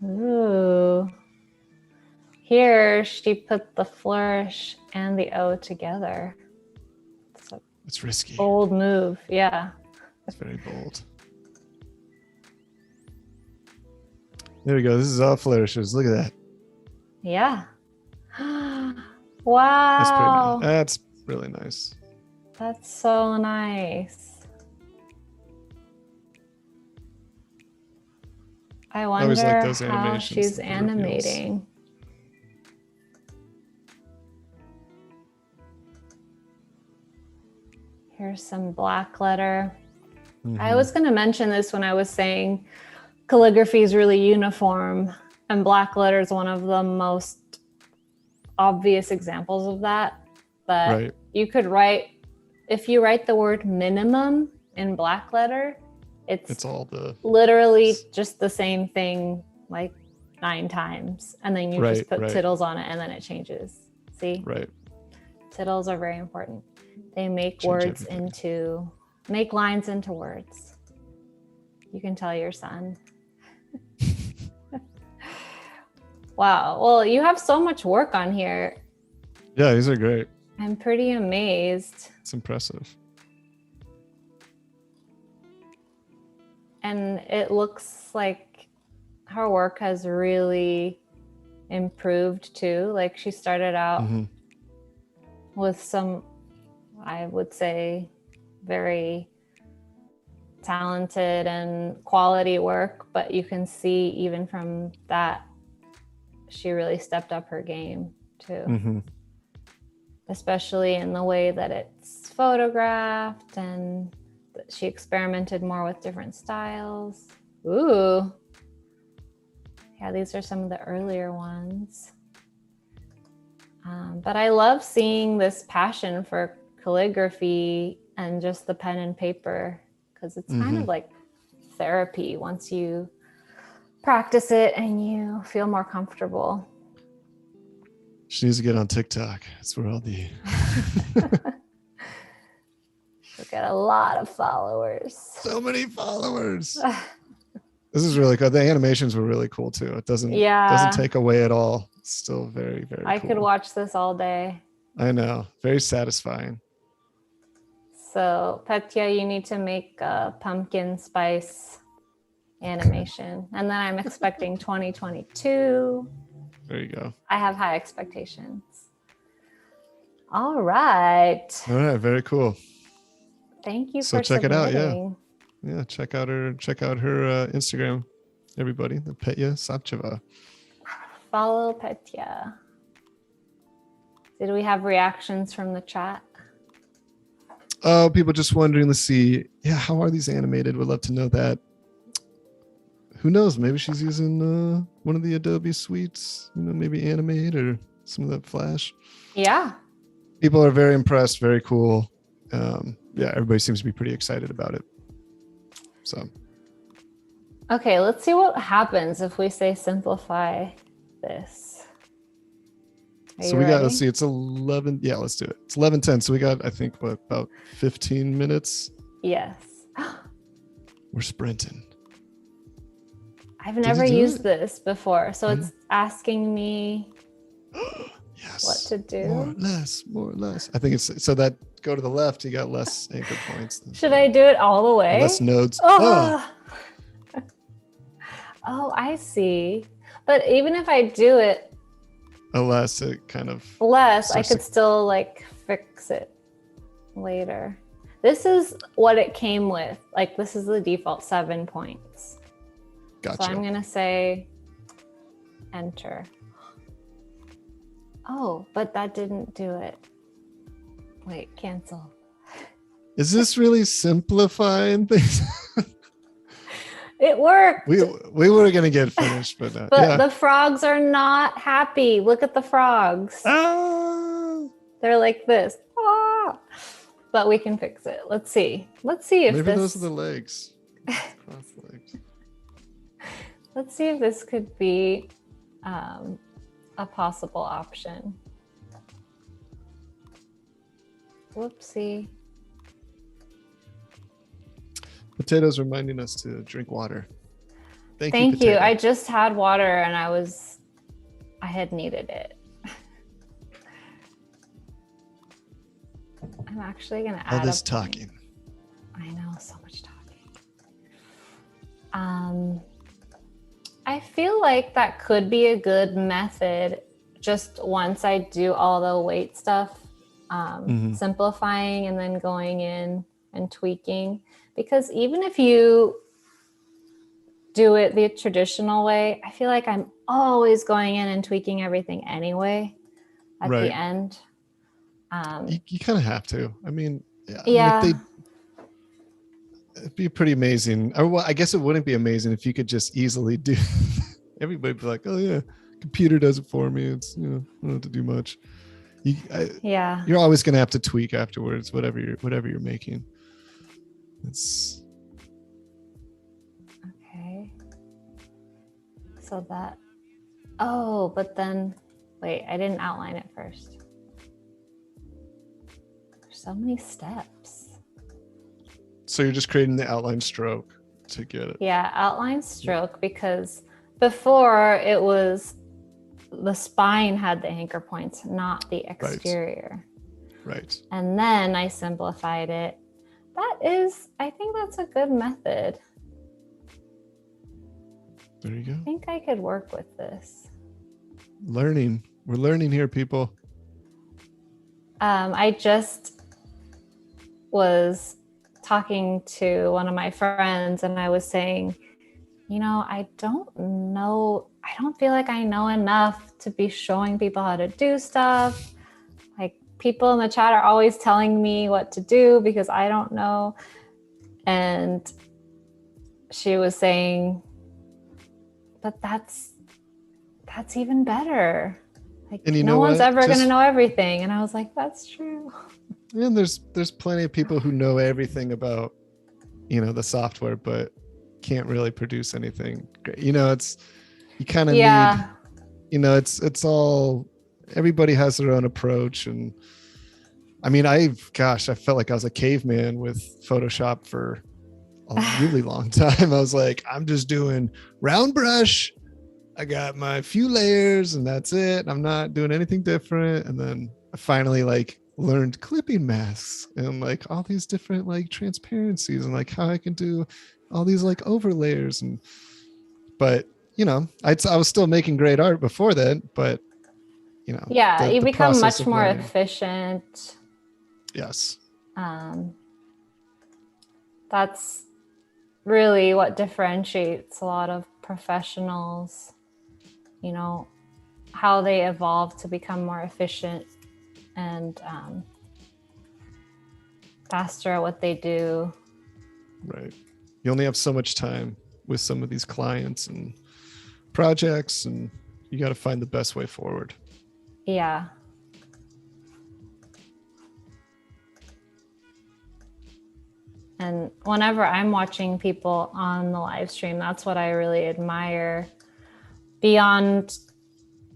Ooh. Here she put the flourish and the O together. It's risky. Bold move. Yeah. It's very bold. There we go. This is all flourishes. Look at that. Yeah. Wow. That's really nice. That's so nice. I wonder how she's animating. Here's some black letter. I was going to mention this when I was saying calligraphy is really uniform, and black letter is one of the most obvious examples of that. But you could write, if you write the word minimum in black letter, it's all literally just the same thing like 9 times, and then you just put tittles on it and then it changes. See? Right. Tittles are very important. They make make lines into words. You can tell your son. Wow. Well, you have so much work on here. Yeah, these are great. I'm pretty amazed. It's impressive. And it looks like her work has really improved too. Like she started out with some, I would say, very talented and quality work, but you can see even from that, she really stepped up her game too. Especially in the way that it's photographed, and she experimented more with different styles. Ooh. Yeah, these are some of the earlier ones. But I love seeing this passion for calligraphy and just the pen and paper, because it's kind of like therapy once you practice it and you feel more comfortable. She needs to get on TikTok. That's where all the... She'll get a lot of followers. So many followers. This is really cool. The animations were really cool too. It doesn't take away at all. It's still very, very cool. I could watch this all day. I know. Very satisfying. So Petya, you need to make a pumpkin spice animation. And then I'm expecting 2022. There you go. I have high expectations. All right. All right. Very cool. Thank you so for check submitting. It out. Yeah. Check out her Instagram, everybody. The Petya Savcheva. Follow Petya. Did we have reactions from the chat? Oh, people just wondering. Let's see. Yeah, how are these animated? Would love to know that. Who knows? Maybe she's using one of the Adobe suites. Maybe Animate or some of that Flash. Yeah. People are very impressed, very cool. Yeah, everybody seems to be pretty excited about it. So. Okay, let's see what happens if we say simplify this. So we got, let's see, it's 11. Yeah, let's do it. It's 11:10. So we got, I think, what, about 15 minutes? Yes. We're sprinting. I've never used this before. So it's asking me yes. what to do. More or less. I think it's, so that go to the left, you got less anchor points. Should I do it all the way? Less nodes. Oh, I see. But even if I do it, unless it kind of I could still like fix it later. This is what it came with. Like this is the default 7 points. Gotcha. So I'm gonna say enter. Oh, but that didn't do it. Wait, cancel. Is this really simplifying things? It worked. We were gonna get finished, but yeah. The frogs are not happy. Look at the frogs. Ah! They're like this. Ah! But we can fix it. Let's see. Let's see if maybe those are the legs. Cross legs. Let's see if this could be a possible option. Whoopsie. Potatoes reminding us to drink water. Thank you. I just had water and I had needed it. I'm actually going to add all this talking. I know, so much talking. I feel like that could be a good method just once I do all the weight stuff, simplifying and then going in and tweaking. Because even if you do it the traditional way, I feel like I'm always going in and tweaking everything anyway at the end. You kind of have to. I mean, yeah. It'd be pretty amazing. Or well, I guess it wouldn't be amazing if you could just easily do. Everybody would be like, "Oh yeah, computer does it for me. It's I don't have to do much." You're always going to have to tweak afterwards, whatever you're making. It's okay. So that. Oh, but then wait, I didn't outline it first. There's so many steps. So you're just creating the outline stroke to get it. Yeah, outline stroke, because before it was the spine had the anchor points, not the exterior. Right. And then I simplified it. I think that's a good method. There you go. I think I could work with this. Learning. We're learning here, people. I just was talking to one of my friends and I was saying, I don't feel like I know enough to be showing people how to do stuff. Like people in the chat are always telling me what to do because I don't know. And she was saying, but that's even better. Like no one's ever going to know everything. And I was like, that's true. And there's plenty of people who know everything about, the software, but can't really produce anything great. It's, you kind of need, it's all, everybody has their own approach. And I mean, I felt like I was a caveman with Photoshop for a really long time. I was like, I'm just doing round brush. I got my few layers and that's it. I'm not doing anything different. And then I finally learned clipping masks and all these different transparencies and how I can do all these overlayers but I was still making great art before that, but you become much more efficient. Yes. That's really what differentiates a lot of professionals, how they evolve to become more efficient and faster at what they do. Right. You only have so much time with some of these clients and projects, and you got to find the best way forward. Yeah. And whenever I'm watching people on the live stream, that's what I really admire beyond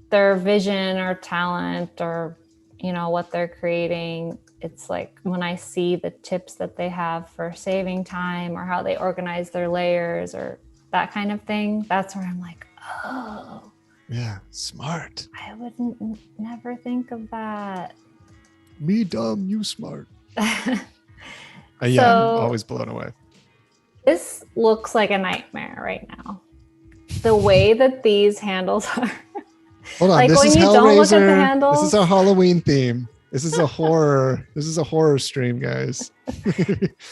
their vision or talent or, you know, what they're creating. It's like when I see the tips that they have for saving time or how they organize their layers or that kind of thing, that's where I'm like, oh. Yeah, smart. I wouldn't never think of that. Me dumb, you smart. Yeah, So, I'm always blown away. This looks like a nightmare right now. The way that these handles are. Hold on, like this when is you Hellraiser. don't look at the handles. This is our Halloween theme. This is a horror. This is a horror stream, guys.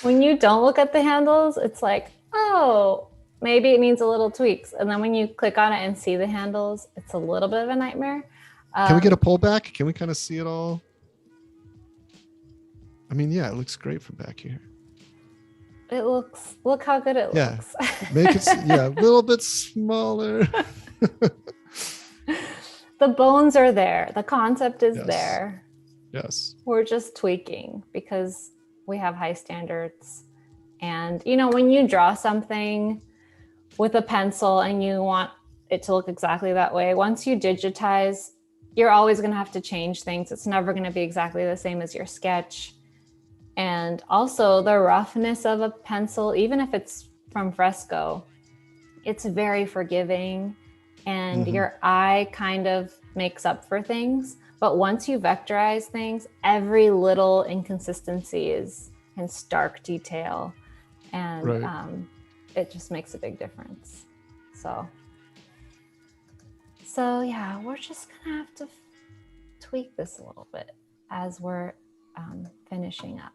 When you don't look at the handles, it's like, oh, maybe it needs a little tweaks. And then when you click on it and see the handles, it's a little bit of a nightmare. Can we get a pullback? Can we kind of see it all? I mean, yeah, it looks great from back here. Look how good it looks. Make it, a little bit smaller. The bones are there. The concept is there. Yes. We're just tweaking because we have high standards. And, you know, when you draw something with a pencil and you want it to look exactly that way, once you digitize, you're always going to have to change things. It's never going to be exactly the same as your sketch. And also the roughness of a pencil, even if it's from Fresco, it's very forgiving and your eye kind of makes up for things. But once you vectorize things, every little inconsistency is in stark detail. And it just makes a big difference. So yeah, we're just gonna have to tweak this a little bit as we're finishing up.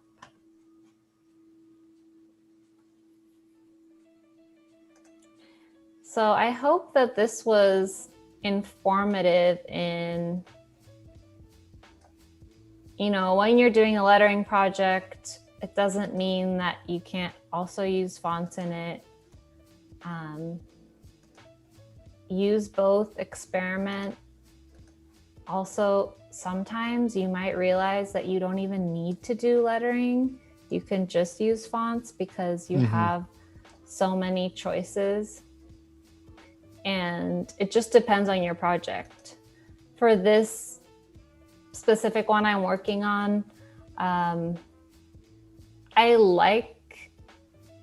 So I hope that this was informative in, you know, when you're doing a lettering project, it doesn't mean that you can't also use fonts in it. Use both, experiment. Also, sometimes you might realize that you don't even need to do lettering. You can just use fonts because you have so many choices. And it just depends on your project. For this specific one I'm working on, I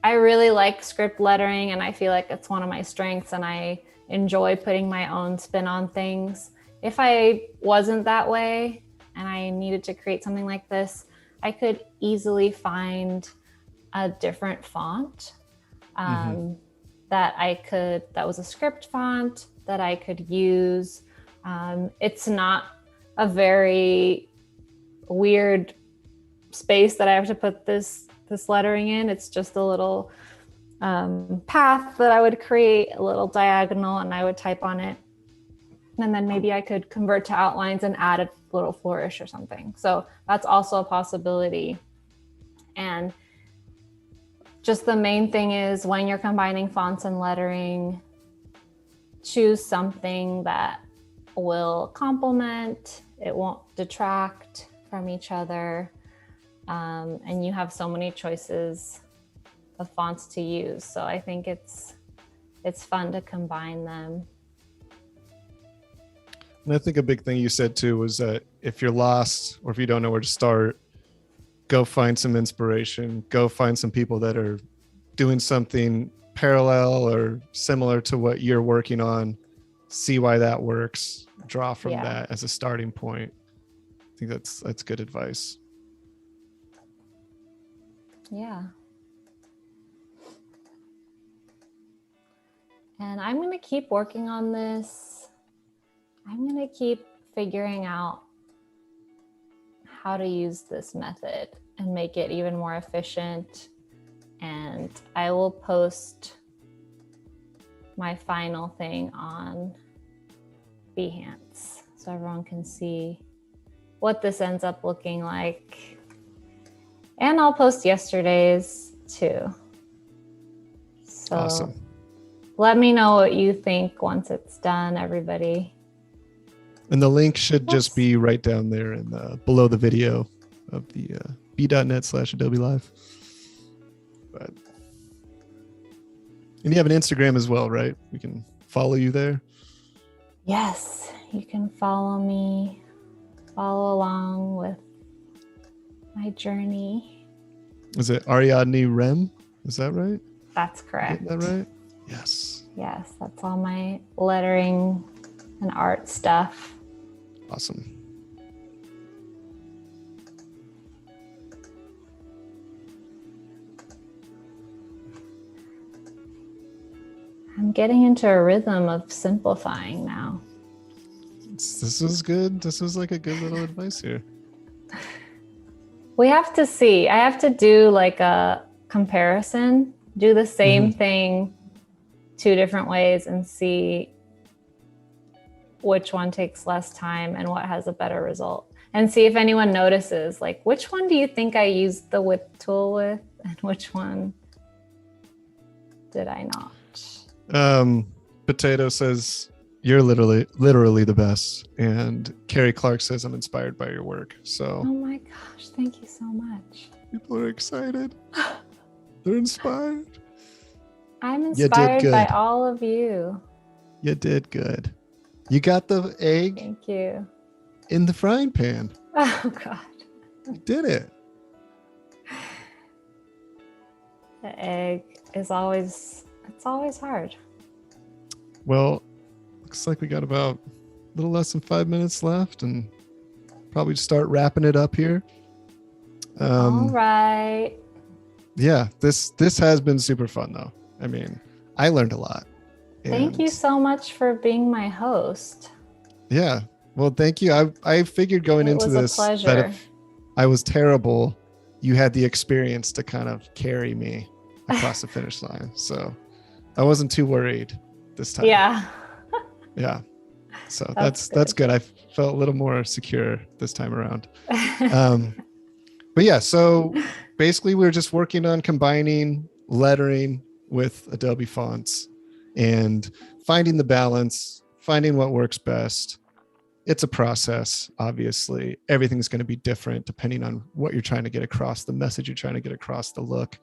really like script lettering, and I feel like it's one of my strengths, and I enjoy putting my own spin on things. If I wasn't that way and I needed to create something like this, I could easily find a different font that was a script font that I could use. It's not a very weird space that I have to put this lettering in. It's just a little path that I would create, a little diagonal, and I would type on it. And then maybe I could convert to outlines and add a little flourish or something. So that's also a possibility. And just the main thing is when you're combining fonts and lettering, choose something that will complement, it won't detract from each other. And you have so many choices of fonts to use. So I think it's fun to combine them. And I think a big thing you said too was that if you're lost or if you don't know where to start, go find some inspiration, go find some people that are doing something parallel or similar to what you're working on, see why that works, draw from that as a starting point. I think that's good advice. Yeah. And I'm going to keep working on this. I'm going to keep figuring out how to use this method and make it even more efficient. And I will post my final thing on Behance so everyone can see what this ends up looking like. And I'll post yesterday's too. So awesome. Let me know what you think once it's done, everybody. And the link should just be right down there in below the video of the b.net/Adobe Live. But and you have an Instagram as well, right? We can follow you there. Yes, you can follow me, follow along with my journey. Is it Ariadne Rem? Is that right? That's correct. Getting that right? Yes. Yes, that's all my lettering and art stuff. Awesome. I'm getting into a rhythm of simplifying now. This is good. This is like a good little advice here. We have to see. I have to do like a comparison, do the same thing 2 different ways and see which one takes less time and what has a better result. And see if anyone notices, like, which one do you think I used the whip tool with and which one did I not? Potato says, you're literally the best. And Carrie Clark says, I'm inspired by your work. So, oh my gosh, thank you so much. People are excited. They're inspired. I'm inspired by all of you. You did good. You got the egg. Thank you. In the frying pan. Oh God. You did it. The egg is always hard. Well, looks like we got about a little less than 5 minutes left and probably start wrapping it up here. All right. Yeah, this has been super fun though. I mean, I learned a lot. Thank you so much for being my host. Yeah. Well, thank you. I figured going into this that if I was terrible, you had the experience to kind of carry me across the finish line. So I wasn't too worried this time. Yeah. Yeah. So that's good. I felt a little more secure this time around. But yeah, so basically we're just working on combining lettering with Adobe Fonts and finding the balance, finding what works best. It's a process, obviously. Everything's going to be different depending on what you're trying to get across, the message you're trying to get across, the look.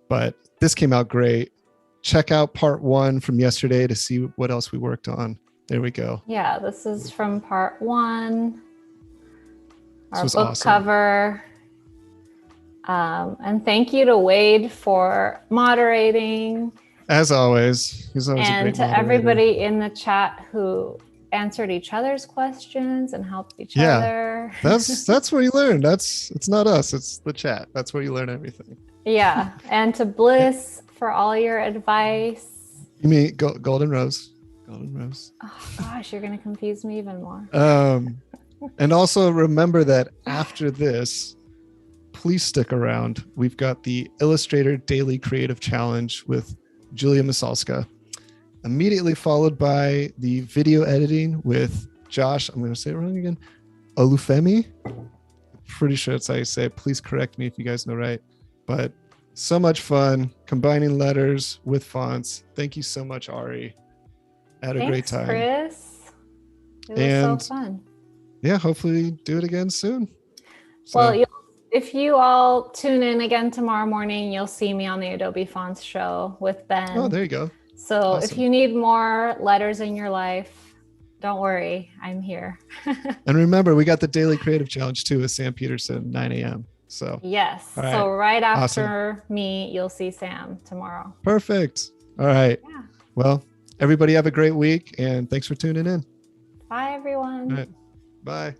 But this came out great. Check out part 1 from yesterday to see what else we worked on. There we go. Yeah, this is from part 1. Our book awesome. cover. And thank you to Wade for moderating. As always, he's always a great moderator. And to everybody in the chat who answered each other's questions and helped each other. That's where you learn. It's not us, it's the chat. That's where you learn everything. Yeah, and to Bliss for all your advice. You mean Golden Rose? Golden Rose. Oh gosh, you're gonna confuse me even more. And also remember that after this, please stick around. We've got the Illustrator Daily Creative Challenge with Julia Masalska, immediately followed by the video editing with Josh. I'm going to say it wrong again. Olufemi. Pretty sure that's how you say it. Please correct me if you guys know right. But so much fun combining letters with fonts. Thank you so much, Ari. Had a great time. Chris. It was so fun. Yeah, hopefully do it again soon. So. Well, if you all tune in again tomorrow morning, you'll see me on the Adobe Fonts show with Ben. Oh, there you go. So awesome. If you need more letters in your life, don't worry, I'm here. And remember, we got the Daily Creative Challenge too with Sam Peterson, 9 a.m. So yes. Right. So right after me, you'll see Sam tomorrow. Perfect. All right. Yeah. Well, everybody have a great week and thanks for tuning in. Bye, everyone. All right. Bye.